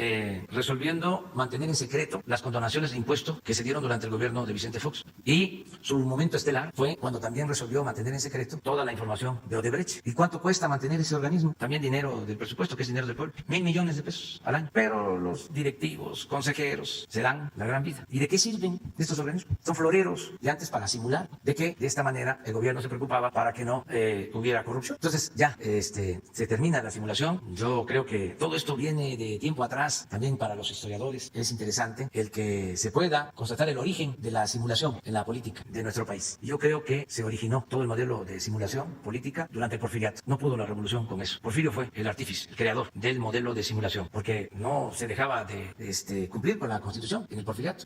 resolviendo mantener en secreto las condonaciones de impuestos que se dieron durante el gobierno de Vicente Fox. Y su momento estelar fue cuando también resolvió mantener en secreto toda la información de Odebrecht. ¿Y cuánto cuesta mantener ese organismo? También dinero del presupuesto, que es dinero del pueblo. 1,000 millones de pesos al año. Pero los directivos, consejeros, se dan la gran vida. ¿Y de qué sirven estos organismos? Son floreros de antes para simular de que de esta manera el gobierno se preocupaba para que no hubiera corrupción. Entonces ya se termina la simulación. Yo creo que todo esto viene de tiempo atrás. También para los historiadores es interesante el que se pueda constatar el origen de la simulación en la política de nuestro país. Yo creo que se originó todo el modelo de simulación política durante el porfiriato. No pudo la revolución con eso. Porfirio fue el artífice, el creador del modelo de simulación, porque no se dejaba de cumplir con la Constitución en el porfiriato.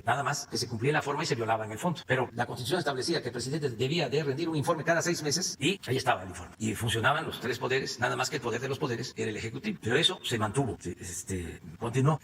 Nada más que se cumplía en la forma y se violaba en el fondo. Pero la Constitución establecía que el presidente debía de rendir un informe cada 6 meses y ahí estaba el informe. Y funcionaban los 3 poderes, nada más que el poder de los poderes era el Ejecutivo. Pero eso se mantuvo, continuó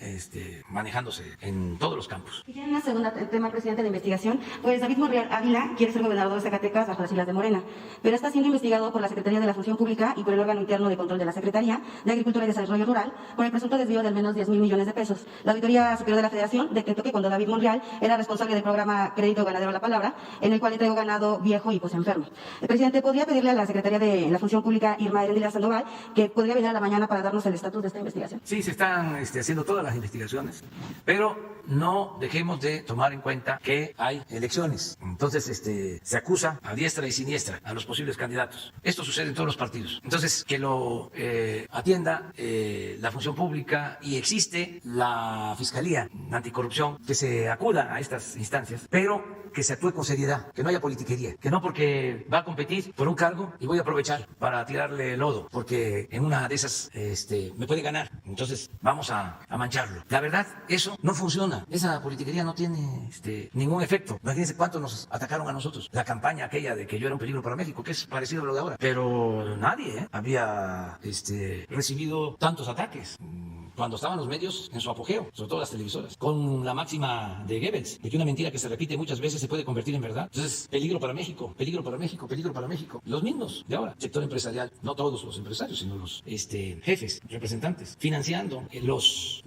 manejándose en todos los campos. Y en una segunda tema, presidente, de investigación, pues David Monreal Ávila quiere ser gobernador de Zacatecas bajo las siglas de Morena, pero está siendo investigado por la Secretaría de la Función Pública y por el órgano interno de control de la Secretaría de Agricultura y Desarrollo Rural por el presunto desvío de al menos 10,000 millones de pesos. La Auditoría Superior de la Federación decretó que cuando David Monreal era responsable del programa Crédito Ganadero a la Palabra, en el cual entregó ganado viejo y pues enfermo. El presidente podría pedirle a la Secretaría de la Función Pública, Irma Erendira Sandoval, que podría venir a la mañana para darnos el estatus de esta investigación. Sí, se están haciendo todas las investigaciones, pero no dejemos de tomar en cuenta que hay elecciones. Entonces, se acusa a diestra y siniestra a los posibles candidatos. Esto sucede en todos los partidos. Entonces, que lo atienda la función pública, y existe la Fiscalía Anticorrupción, que se acuda a estas instancias, pero que se actúe con seriedad, que no haya politiquería, que no porque va a competir por un cargo y voy a aprovechar para tirarle lodo, porque en una de esas me puede ganar, entonces vamos a mancharlo. La verdad, eso no funciona, esa politiquería no tiene ningún efecto. Imagínense cuánto nos atacaron a nosotros, la campaña aquella de que yo era un peligro para México, que es parecido a lo de ahora, pero nadie había recibido tantos ataques cuando estaban los medios en su apogeo, sobre todo las televisoras, con la máxima de Goebbels, de que una mentira que se repite muchas veces se puede convertir en verdad. Entonces, peligro para México, peligro para México, peligro para México. Los mismos de ahora, sector empresarial, no todos los empresarios, sino los jefes, representantes, financiando los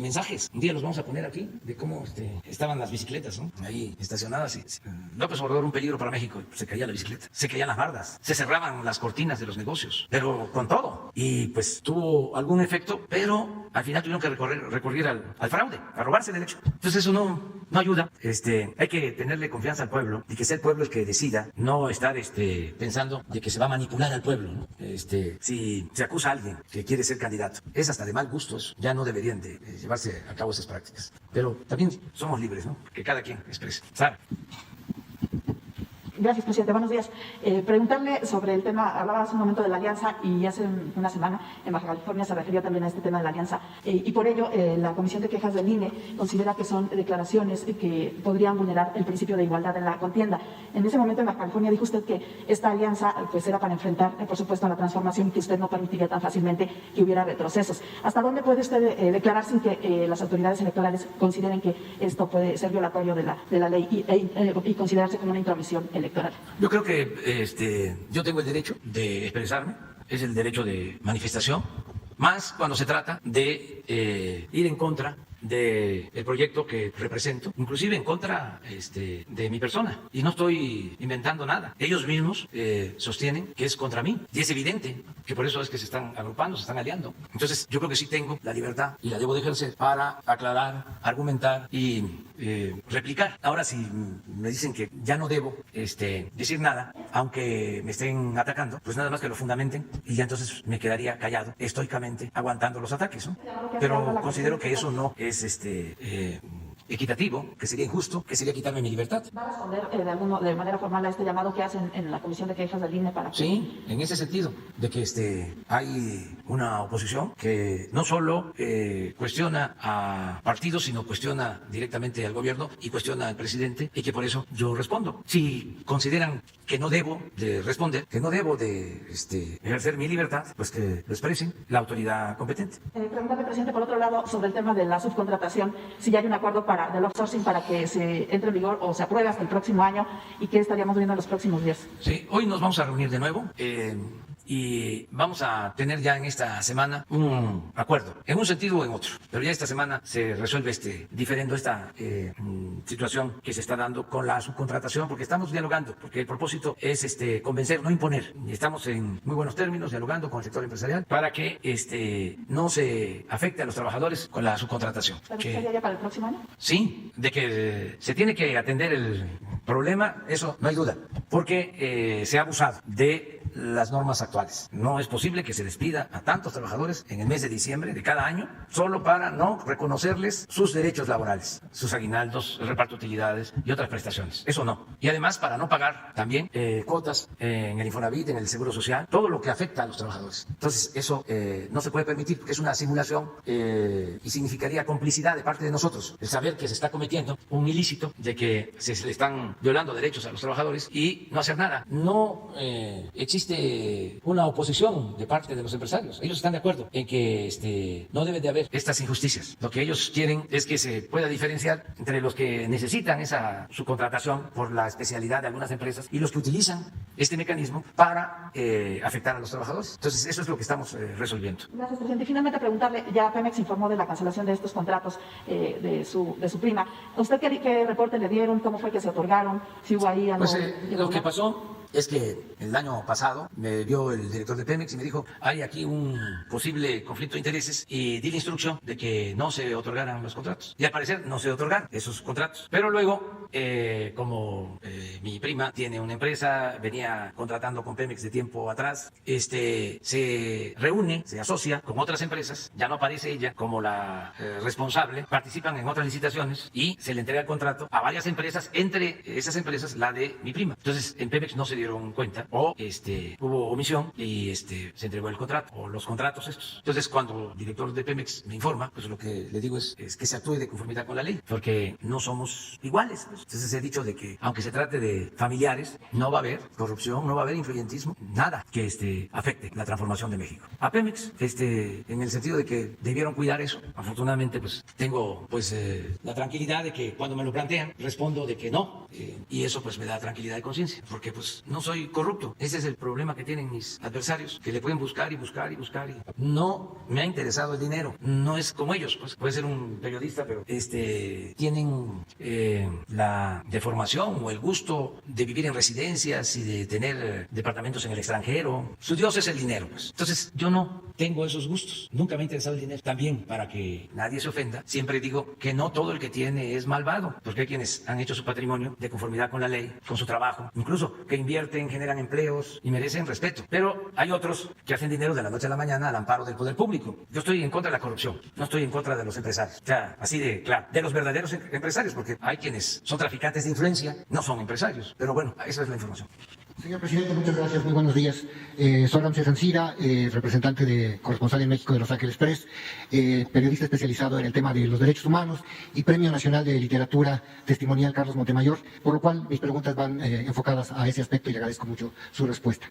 mensajes. Un día los vamos a poner aquí de cómo estaban las bicicletas, ¿no? Ahí estacionadas. López Obrador, un peligro para México. Se caía la bicicleta, se caían las bardas, se cerraban las cortinas de los negocios, pero con todo. Y pues tuvo algún efecto, pero al final tuvieron que recurrir al fraude, a robarse el derecho. Entonces eso no ayuda. Hay que tenerle confianza al pueblo y que sea el pueblo el que decida, no estar pensando de que se va a manipular al pueblo, ¿no? Si se acusa a alguien que quiere ser candidato, es hasta de mal gusto eso. Ya no deberían de llevarse a cabo esas prácticas. Pero también somos libres, ¿no? Que cada quien exprese. Sara. Gracias, presidente. Buenos días. Preguntarle sobre el tema, hablaba hace un momento de la alianza y hace una semana en Baja California se refirió también a este tema de la alianza y por ello la Comisión de Quejas del INE considera que son declaraciones que podrían vulnerar el principio de igualdad en la contienda. En ese momento en Baja California dijo usted que esta alianza pues era para enfrentar, por supuesto, la transformación y que usted no permitiría tan fácilmente que hubiera retrocesos. ¿Hasta dónde puede usted declarar sin que las autoridades electorales consideren que esto puede ser violatorio de la ley y considerarse como una intromisión electoral? Yo creo que yo tengo el derecho de expresarme, es el derecho de manifestación, más cuando se trata de ir en contra del proyecto que represento, inclusive en contra de mi persona. Y no estoy inventando nada. Ellos mismos sostienen que es contra mí. Y es evidente que por eso es que se están agrupando, se están aliando. Entonces yo creo que sí tengo la libertad y la debo de ejercer para aclarar, argumentar y replicar. Ahora, si me dicen que ya no debo decir nada, aunque me estén atacando, pues nada más que lo fundamenten y ya entonces me quedaría callado, estoicamente aguantando los ataques, ¿no? Pero considero que eso no es equitativo, que sería injusto, que sería quitarme mi libertad. ¿Va a responder de manera formal a este llamado que hacen en la Comisión de Quejas del INE para que... Sí, en ese sentido, de que hay una oposición que no solo cuestiona a partidos, sino cuestiona directamente al gobierno y cuestiona al presidente, y que por eso yo respondo. Si consideran que no debo de responder, que no debo de ejercer mi libertad, pues que lo expresen la autoridad competente. Preguntarle, presidente, por otro lado, sobre el tema de la subcontratación, si ya hay un acuerdo del outsourcing para que se entre en vigor o se apruebe hasta el próximo año y qué estaríamos viendo en los próximos días. Sí, hoy nos vamos a reunir de nuevo y vamos a tener ya en esta semana un acuerdo, en un sentido o en otro, pero ya esta semana se resuelve diferendo esta situación que se está dando con la subcontratación, porque estamos dialogando, porque el propósito es convencer, no imponer, y estamos en muy buenos términos dialogando con el sector empresarial para que no se afecte a los trabajadores con la subcontratación. ¿Pero sería ya para el próximo año? Sí, de que se tiene que atender el problema, eso no hay duda, porque se ha abusado de las normas actuales. No es posible que se despida a tantos trabajadores en el mes de diciembre de cada año solo para no reconocerles sus derechos laborales, sus aguinaldos, el reparto de utilidades y otras prestaciones. Eso no. Y además para no pagar también cuotas en el Infonavit, en el Seguro Social, todo lo que afecta a los trabajadores. Entonces eso no se puede permitir porque es una simulación y significaría complicidad de parte de nosotros, el saber que se está cometiendo un ilícito de que se le están violando derechos a los trabajadores y no hacer nada. No existe una oposición de parte de los empresarios. Ellos están de acuerdo en que no debe de haber estas injusticias. Lo que ellos quieren es que se pueda diferenciar entre los que necesitan esa subcontratación por la especialidad de algunas empresas y los que utilizan este mecanismo para afectar a los trabajadores. Entonces, eso es lo que estamos resolviendo. Gracias, presidente. Y finalmente preguntarle, ya Pemex informó de la cancelación de estos contratos de su prima. ¿A usted qué reporte le dieron? ¿Cómo fue que se otorgaron? ¿Si hubo ahí algo? Pues lo que pasó es que el año pasado me vio el director de Pemex y me dijo, hay aquí un posible conflicto de intereses, y di la instrucción de que no se otorgaran los contratos. Y al parecer no se otorgaron esos contratos. Pero luego, como mi prima tiene una empresa, venía contratando con Pemex de tiempo atrás, se reúne, se asocia con otras empresas, ya no aparece ella como la responsable, participan en otras licitaciones y se le entrega el contrato a varias empresas, entre esas empresas la de mi prima. Entonces en Pemex no se dieron cuenta, o hubo omisión y se entregó el contrato o los contratos estos. Entonces cuando el director de Pemex me informa, pues lo que le digo es que se actúe de conformidad con la ley, porque no somos iguales. Entonces he dicho de que aunque se trate de familiares, no va a haber corrupción, no va a haber influyentismo, nada que afecte la transformación de México. A Pemex, en el sentido de que debieron cuidar eso. Afortunadamente, pues tengo la tranquilidad de que cuando me lo plantean, respondo de que no, y eso pues me da tranquilidad de conciencia, porque pues no soy corrupto. Ese es el problema que tienen mis adversarios, que le pueden buscar y buscar y buscar, y no me ha interesado el dinero. No es como ellos, pues puede ser un periodista, pero tienen la deformación o el gusto de vivir en residencias y de tener departamentos en el extranjero. Su Dios es el dinero, pues. Entonces yo no tengo esos gustos, nunca me ha interesado el dinero. También, para que nadie se ofenda, siempre digo que no todo el que tiene es malvado, porque hay quienes han hecho su patrimonio de conformidad con la ley, con su trabajo, incluso que invierten, generan empleos y merecen respeto. Pero hay otros que hacen dinero de la noche a la mañana al amparo del poder público. Yo estoy en contra de la corrupción, no estoy en contra de los empresarios. O sea, así de claro, de los verdaderos empresarios, porque hay quienes son traficantes de influencia, no son empresarios. Pero bueno, esa es la información. Señor presidente, muchas gracias, muy buenos días. Soy Ramsés Ancira, representante de corresponsal en México de Los Ángeles Press, periodista especializado en el tema de los derechos humanos y Premio Nacional de Literatura Testimonial Carlos Montemayor, por lo cual mis preguntas van enfocadas a ese aspecto y le agradezco mucho su respuesta.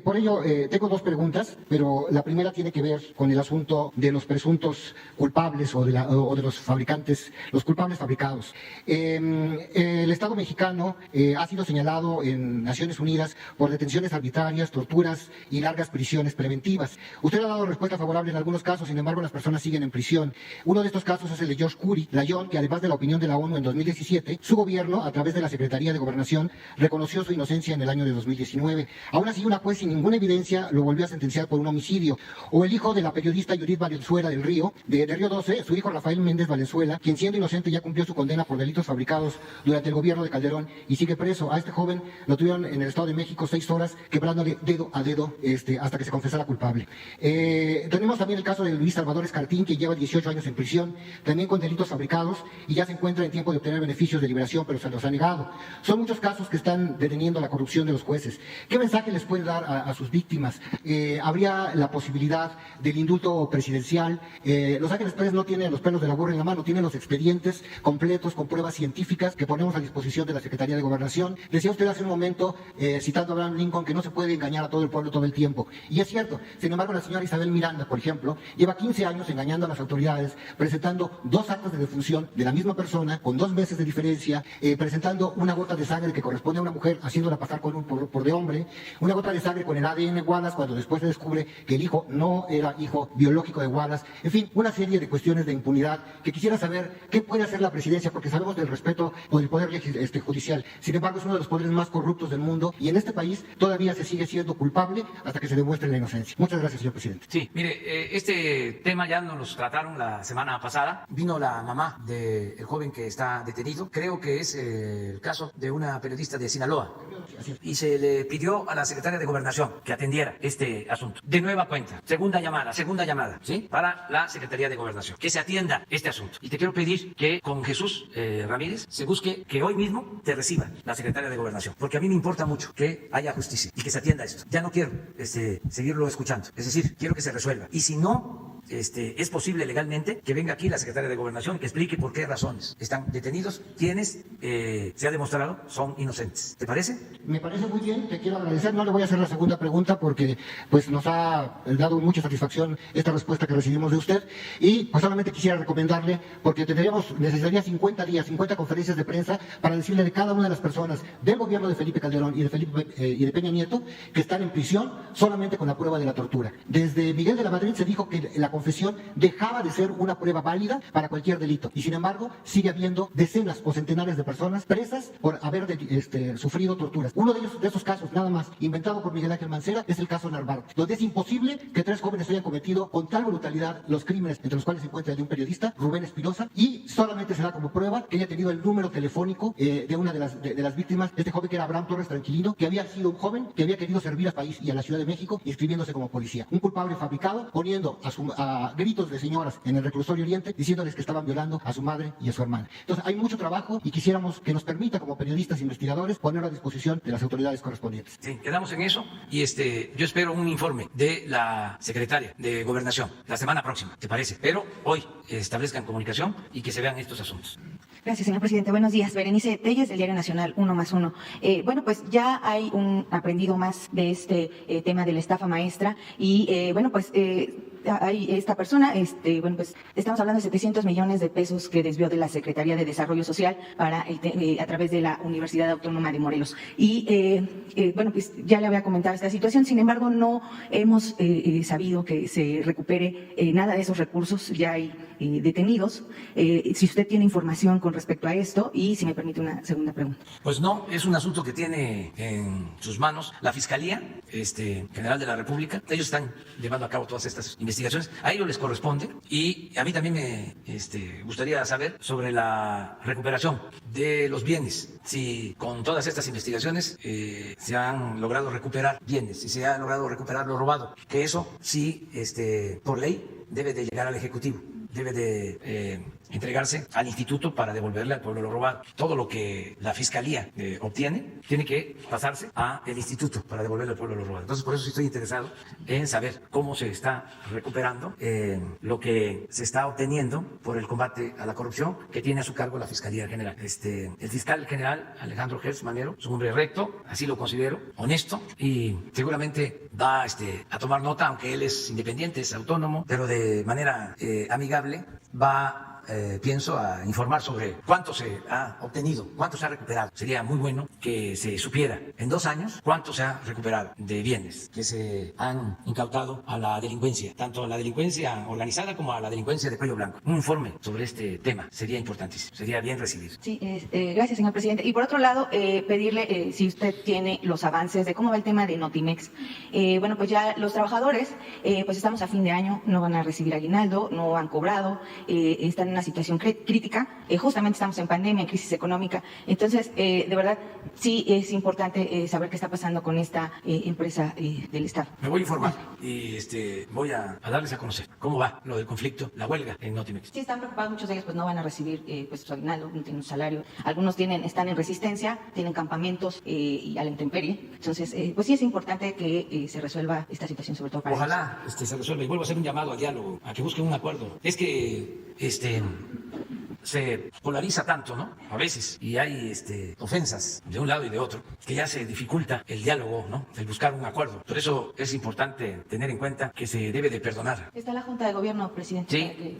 Por ello, tengo dos preguntas, pero la primera tiene que ver con el asunto de los presuntos culpables o de los fabricantes, los culpables fabricados. El Estado mexicano ha sido señalado en Naciones Unidas por detenciones arbitrarias, torturas y largas prisiones preventivas. Usted ha dado respuesta favorable en algunos casos, sin embargo las personas siguen en prisión. Uno de estos casos es el de George Curry Layón, que además de la opinión de la ONU en 2017, su gobierno, a través de la Secretaría de Gobernación, reconoció su inocencia en el año de 2019. Aún así, una juez sin ninguna evidencia lo volvió a sentenciar por un homicidio. O el hijo de la periodista Judith Valenzuela del Río, de Río 12, su hijo Rafael Méndez Valenzuela, quien siendo inocente ya cumplió su condena por delitos fabricados durante el gobierno de Calderón y sigue preso. A este joven lo tuvieron en el Estado de México 6 horas, quebrándole dedo a dedo hasta que se confesara culpable. Tenemos también el caso de Luis Salvador Escartín, que lleva 18 años en prisión, también con delitos fabricados, y ya se encuentra en tiempo de obtener beneficios de liberación, pero se los ha negado. Son muchos casos que están deteniendo la corrupción de los jueces. ¿Qué mensaje les puede dar a sus víctimas? ¿Habría la posibilidad del indulto presidencial? Los Ángeles Press no tiene los pelos de la burra en la mano, tiene los expedientes completos con pruebas científicas que ponemos a disposición de la Secretaría de Gobernación. Decía usted hace un momento, citando a Abraham Lincoln, que no se puede engañar a todo el pueblo todo el tiempo. Y es cierto. Sin embargo, la señora Isabel Miranda, por ejemplo, lleva 15 años engañando a las autoridades, presentando 2 actas de defunción de la misma persona, con 2 meses de diferencia, presentando una gota de sangre que corresponde a una mujer, haciéndola pasar por de hombre, una gota de sangre con el ADN Wallace, cuando después se descubre que el hijo no era hijo biológico de Wallace. En fin, una serie de cuestiones de impunidad que quisiera saber qué puede hacer la presidencia, porque sabemos del respeto por el poder judicial. Sin embargo, es uno de los poderes más corruptos del mundo, y en este país todavía se sigue siendo culpable hasta que se demuestre la inocencia. Muchas gracias, señor presidente. Sí, mire, este tema ya nos lo trataron la semana pasada. Vino la mamá del joven que está detenido. Creo que es el caso de una periodista de Sinaloa. Y se le pidió a la secretaria de Gobernación que atendiera este asunto. De nueva cuenta, segunda llamada, ¿sí? Para la Secretaría de Gobernación, que se atienda este asunto. Y te quiero pedir que con Jesús Ramírez se busque que hoy mismo te reciba la secretaria de Gobernación, porque a mí me importa mucho que haya justicia y que se atienda esto. Ya no quiero seguirlo escuchando, es decir, quiero que se resuelva. Y si no es posible legalmente, que venga aquí la secretaria de Gobernación y que explique por qué razones están detenidos quienes se ha demostrado son inocentes. ¿Te parece? Me parece muy bien, te quiero agradecer. No le voy a hacer la segunda pregunta porque pues nos ha dado mucha satisfacción esta respuesta que recibimos de usted, y pues solamente quisiera recomendarle, porque necesitaría 50 días, 50 conferencias de prensa para decirle de cada una de las personas del gobierno de Felipe Calderón y de Peña Nieto que están en prisión solamente con la prueba de la tortura. Desde Miguel de la Madrid se dijo que la confesión dejaba de ser una prueba válida para cualquier delito. Y sin embargo, sigue habiendo decenas o centenares de personas presas por haber sufrido torturas. Uno de esos casos, nada más, inventado por Miguel Ángel Mancera, es el caso Narvarte, donde es imposible que 3 jóvenes hayan cometido con tal brutalidad los crímenes, entre los cuales se encuentra el de un periodista, Rubén Espinosa, y solamente se da como prueba que haya tenido el número telefónico de una de las víctimas, este joven que era Abraham Torres Tranquilino, que había sido un joven que había querido servir al país y a la Ciudad de México, inscribiéndose como policía. Un culpable fabricado, poniendo a gritos de señoras en el reclusorio Oriente, diciéndoles que estaban violando a su madre y a su hermana. Entonces, hay mucho trabajo y quisiéramos que nos permita, como periodistas e investigadores, ponerlo a disposición de las autoridades correspondientes. Sí, quedamos en eso y yo espero un informe de la secretaria de Gobernación la semana próxima, ¿te parece? Pero hoy establezcan comunicación y que se vean estos asuntos. Gracias, señor presidente. Buenos días. Berenice Telles, del Diario Nacional, 1+1. Bueno, pues ya hay un aprendido más de este tema de la estafa maestra y, bueno, pues hay esta persona, bueno, pues estamos hablando de 700 millones de pesos que desvió de la Secretaría de Desarrollo Social para a través de la Universidad Autónoma de Morelos. Y, bueno, pues ya le había comentado esta situación, sin embargo, no hemos sabido que se recupere nada de esos recursos, ya hay detenidos. Si usted tiene información con respecto a esto y si me permite una segunda pregunta. Pues no, es un asunto que tiene en sus manos la Fiscalía General de la República. Ellos están llevando a cabo todas estas investigaciones. A ellos les corresponde y a mí también me gustaría saber sobre la recuperación de los bienes. Si con todas estas investigaciones se han logrado recuperar bienes, si se ha logrado recuperar lo robado, que eso sí, por ley, debe de llegar al Ejecutivo. Debe de entregarse al instituto para devolverle al pueblo lo robado. Todo lo que la Fiscalía obtiene tiene que pasarse al instituto para devolverle al pueblo lo robado. Entonces, por eso sí estoy interesado en saber cómo se está recuperando lo que se está obteniendo por el combate a la corrupción que tiene a su cargo la Fiscalía General. El fiscal general Alejandro Gertz Manero es un hombre recto, así lo considero, honesto, y seguramente va a tomar nota, aunque él es independiente, es autónomo, pero de manera amigable va, pienso, a informar sobre cuánto se ha obtenido, cuánto se ha recuperado. Sería muy bueno que se supiera en 2 años cuánto se ha recuperado de bienes que se han incautado a la delincuencia, tanto a la delincuencia organizada como a la delincuencia de cuello blanco. Un informe sobre este tema sería importantísimo, sería bien recibido. Sí, gracias, señor presidente. Y por otro lado, pedirle si usted tiene los avances de cómo va el tema de Notimex. Bueno, pues ya los trabajadores, pues estamos a fin de año, no van a recibir aguinaldo, no han cobrado, están en una situación crítica, justamente estamos en pandemia, en crisis económica, entonces de verdad sí es importante saber qué está pasando con esta empresa del Estado. Me voy a informar y voy a darles a conocer cómo va lo del conflicto, la huelga en Notimex. Sí, están preocupados, muchos de ellos pues no van a recibir pues su aguinaldo, no tienen un salario, algunos están en resistencia, tienen campamentos y a la intemperie, entonces pues sí es importante que se resuelva esta situación, sobre todo para Ojalá se resuelva y vuelvo a hacer un llamado al diálogo, a que busquen un acuerdo. Es que se polariza tanto, ¿no? A veces, y hay ofensas de un lado y de otro, que ya se dificulta el diálogo, ¿no? El buscar un acuerdo. Por eso es importante tener en cuenta que se debe de perdonar. Está la Junta de Gobierno, presidente. Sí,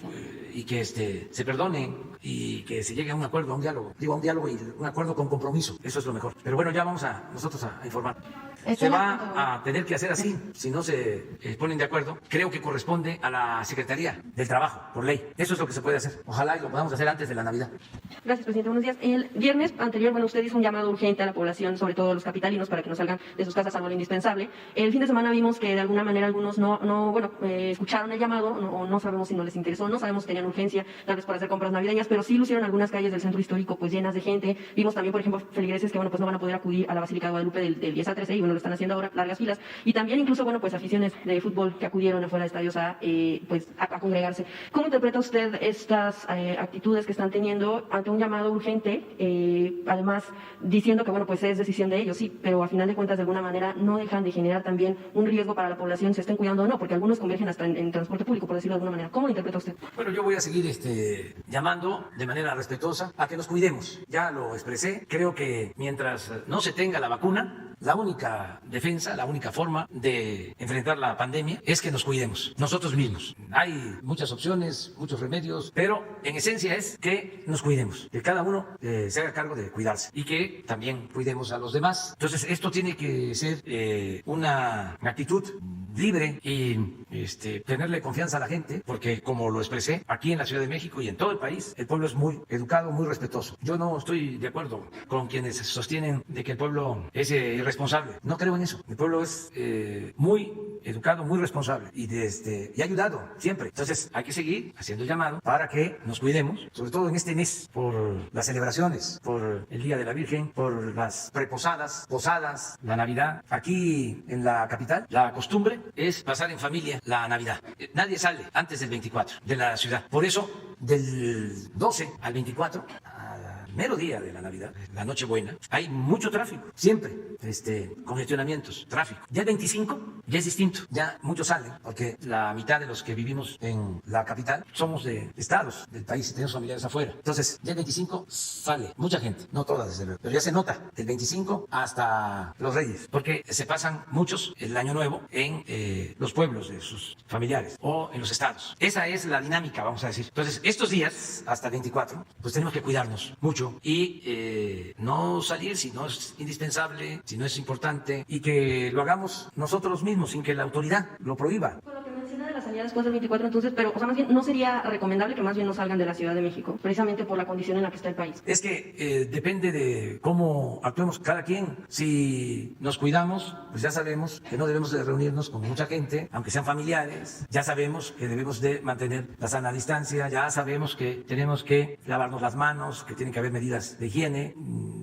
y que se perdonen y que se llegue a un acuerdo, a un diálogo. Digo, a un diálogo y un acuerdo con compromiso. Eso es lo mejor. Pero bueno, ya vamos nosotros a informar. Se va a tener que hacer así si no se ponen de acuerdo. Creo que corresponde a la Secretaría del Trabajo, por ley. Eso es lo que se puede hacer. Ojalá y lo podamos hacer antes de la Navidad. Gracias, presidente. Buenos días. El viernes anterior, bueno, usted hizo un llamado urgente a la población, sobre todo a los capitalinos, para que no salgan de sus casas salvo lo indispensable. El fin de semana vimos que de alguna manera algunos escucharon el llamado, no sabemos si no les interesó, no sabemos si tenían urgencia, tal vez para hacer compras navideñas, pero sí lucieron algunas calles del centro histórico pues llenas de gente. Vimos también, por ejemplo, feligreses que pues no van a poder acudir a la Basílica de Guadalupe del 10 al 13 y lo están haciendo ahora, largas filas. Y también incluso, pues aficiones de fútbol que acudieron afuera de estadios a congregarse. ¿Cómo interpreta usted estas actitudes que están teniendo ante un llamado urgente? Además, diciendo que, pues es decisión de ellos, sí, pero a final de cuentas, de alguna manera, no dejan de generar también un riesgo para la población, se estén cuidando o no, porque algunos convergen hasta en transporte público, por decirlo de alguna manera. ¿Cómo lo interpreta usted? Bueno, yo voy a seguir llamando de manera respetuosa a que nos cuidemos. Ya lo expresé. Creo que mientras no se tenga la vacuna, la única defensa, la única forma de enfrentar la pandemia es que nos cuidemos nosotros mismos. Hay muchas opciones, muchos remedios, pero en esencia es que nos cuidemos, que cada uno se haga cargo de cuidarse y que también cuidemos a los demás. Entonces, esto tiene que ser una actitud libre y tenerle confianza a la gente, porque como lo expresé aquí en la Ciudad de México y en todo el país, el pueblo es muy educado, muy respetuoso. Yo no estoy de acuerdo con quienes sostienen de que el pueblo es irresponsable. No creo en eso. El pueblo es muy educado, muy responsable y ha ayudado siempre. Entonces hay que seguir haciendo el llamado para que nos cuidemos, sobre todo en este mes, por las celebraciones, por el Día de la Virgen, por las preposadas, posadas, la Navidad. Aquí en la capital, la costumbre es pasar en familia la Navidad. Nadie sale antes del 24 de la ciudad. Por eso, del 12 al 24, mero día de la Navidad, la Nochebuena, hay mucho tráfico, siempre, congestionamientos, tráfico. Ya el 25 ya es distinto, ya muchos salen, porque la mitad de los que vivimos en la capital somos de estados del país y tenemos familiares afuera. Entonces, ya el 25 sale mucha gente, no toda desde luego, pero ya se nota, del 25 hasta los Reyes, porque se pasan muchos el Año Nuevo en los pueblos de sus familiares o en los estados. Esa es la dinámica, vamos a decir. Entonces, estos días, hasta el 24, pues tenemos que cuidarnos mucho y no salir si no es indispensable, si no es importante, y que lo hagamos nosotros mismos sin que la autoridad lo prohíba. Por lo que menciona de la salida después del 24, entonces, pero más bien no sería recomendable que más bien no salgan de la Ciudad de México, precisamente por la condición en la que está el país. Es que depende de cómo actuemos cada quien. Si nos cuidamos, pues ya sabemos que no debemos de reunirnos con mucha gente, aunque sean familiares. Ya sabemos que debemos de mantener la sana distancia, ya sabemos que tenemos que lavarnos las manos, que tienen que haber medidas de higiene,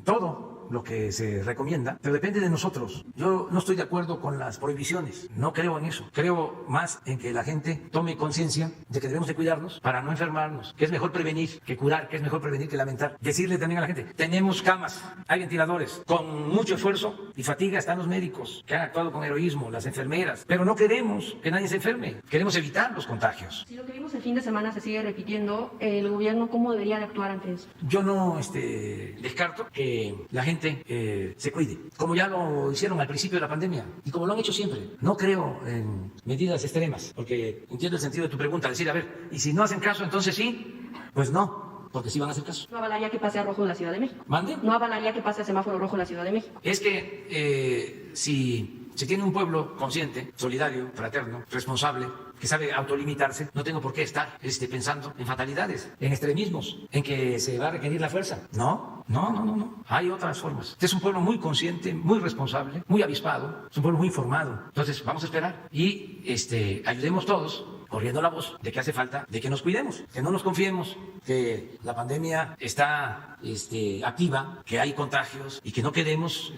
todo lo que se recomienda, pero depende de nosotros. Yo no estoy de acuerdo con las prohibiciones, no creo en eso. Creo más en que la gente tome conciencia de que debemos de cuidarnos para no enfermarnos, que es mejor prevenir que curar, que es mejor prevenir que lamentar. Decirle también a la gente, tenemos camas, hay ventiladores, con mucho esfuerzo y fatiga están los médicos que han actuado con heroísmo, las enfermeras, pero no queremos que nadie se enferme, queremos evitar los contagios. Si lo que vimos el fin de semana se sigue repitiendo, el gobierno, ¿cómo debería de actuar ante eso? Yo no descarto que la gente se cuide, como ya lo hicieron al principio de la pandemia y como lo han hecho siempre. No creo en medidas extremas, porque entiendo el sentido de tu pregunta, decir, a ver, y si no hacen caso, entonces sí, pues no, porque sí van a hacer caso. ¿No avalaría que pase a rojo la Ciudad de México? ¿Mande? ¿No avalaría que pase a semáforo rojo la Ciudad de México? Es que si se tiene un pueblo consciente, solidario, fraterno, responsable, que sabe autolimitarse, no tengo por qué estar pensando en fatalidades, en extremismos, en que se va a requerir la fuerza. No. Hay otras formas. Este es un pueblo muy consciente, muy responsable, muy avispado, es un pueblo muy informado. Entonces, vamos a esperar y ayudemos todos, corriendo la voz de que hace falta de que nos cuidemos, que no nos confiemos, que la pandemia está activa, que hay contagios y que no queremos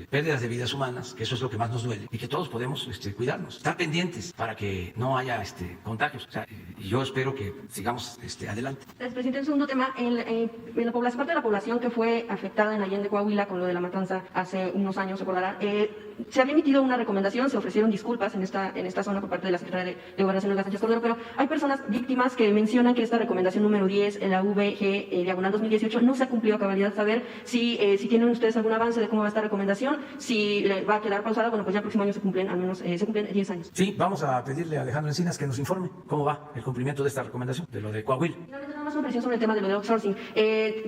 pérdidas de vidas humanas, que eso es lo que más nos duele, y que todos podemos cuidarnos, estar pendientes para que no haya contagios. O sea, y yo espero que sigamos adelante. Presidente, un segundo tema, en la población, parte de la población que fue afectada en Allende, Coahuila, con lo de la matanza hace unos años, recordarán, se había emitido una recomendación, se ofrecieron disculpas en esta zona por parte de la Secretaría de Gobernación, Olga Sánchez Cordero, pero hay personas víctimas que mencionan que esta recomendación número 10, en la VG diagonal 2018, no se ha cumplido a cabalidad. Saber si tienen ustedes algún avance de cómo va esta recomendación, si va a quedar pausada. Bueno, pues ya el próximo año se cumplen 10 años. Sí, vamos a pedirle a Alejandro Encinas que nos informe cómo va el cumplimiento de esta recomendación, de lo de Coahuila. Finalmente, nada más una presión sobre el tema de lo de outsourcing.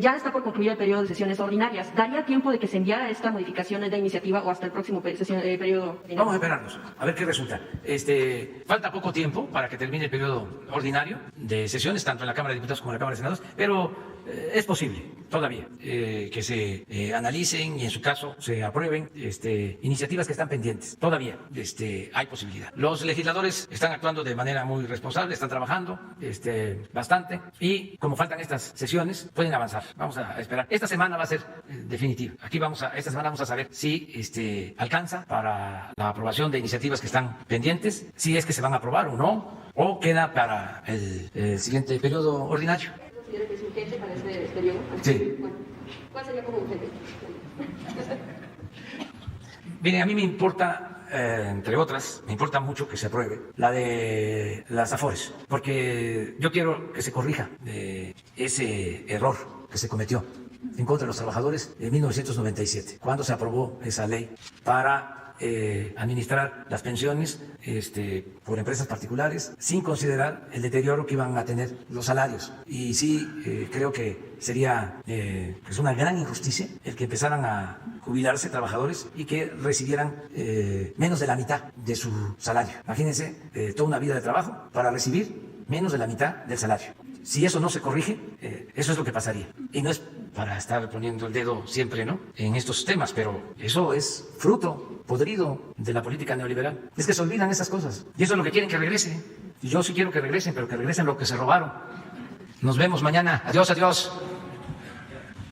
Ya está por concluir el periodo de sesiones ordinarias. ¿Daría tiempo de que se enviara esta modificación de iniciativa o hasta el próximo periodo ordinario? Vamos a esperarnos, a ver qué resulta. Falta poco tiempo para que termine el periodo ordinario de sesiones, tanto en la Cámara de Diputados como en la Cámara de Senadores, pero es posible todavía que se analicen y en su caso se aprueben iniciativas que están pendientes. Todavía hay posibilidad. Los legisladores están actuando de manera muy responsable, están trabajando bastante y como faltan estas sesiones pueden avanzar. Vamos a esperar. Esta semana va a ser definitiva. Esta semana vamos a saber si alcanza para la aprobación de iniciativas que están pendientes, si es que se van a aprobar o no, o queda para el siguiente periodo ordinario. ¿Considera que es urgente para este periodo? Sí. Bueno, ¿cuál sería como urgente? Miren, a mí me importa, entre otras, me importa mucho que se apruebe la de las Afores, porque yo quiero que se corrija ese error que se cometió en contra de los trabajadores en 1997, cuando se aprobó esa ley para administrar las pensiones por empresas particulares sin considerar el deterioro que iban a tener los salarios. Y sí, creo que sería pues una gran injusticia el que empezaran a jubilarse trabajadores y que recibieran menos de la mitad de su salario. Imagínense toda una vida de trabajo para recibir menos de la mitad del salario. Si eso no se corrige, eso es lo que pasaría. Y no es para estar poniendo el dedo siempre, ¿no?, en estos temas, pero eso es fruto podrido de la política neoliberal. Es que se olvidan esas cosas. Y eso es lo que quieren que regrese. Y yo sí quiero que regresen, pero que regresen lo que se robaron. Nos vemos mañana. Adiós, adiós.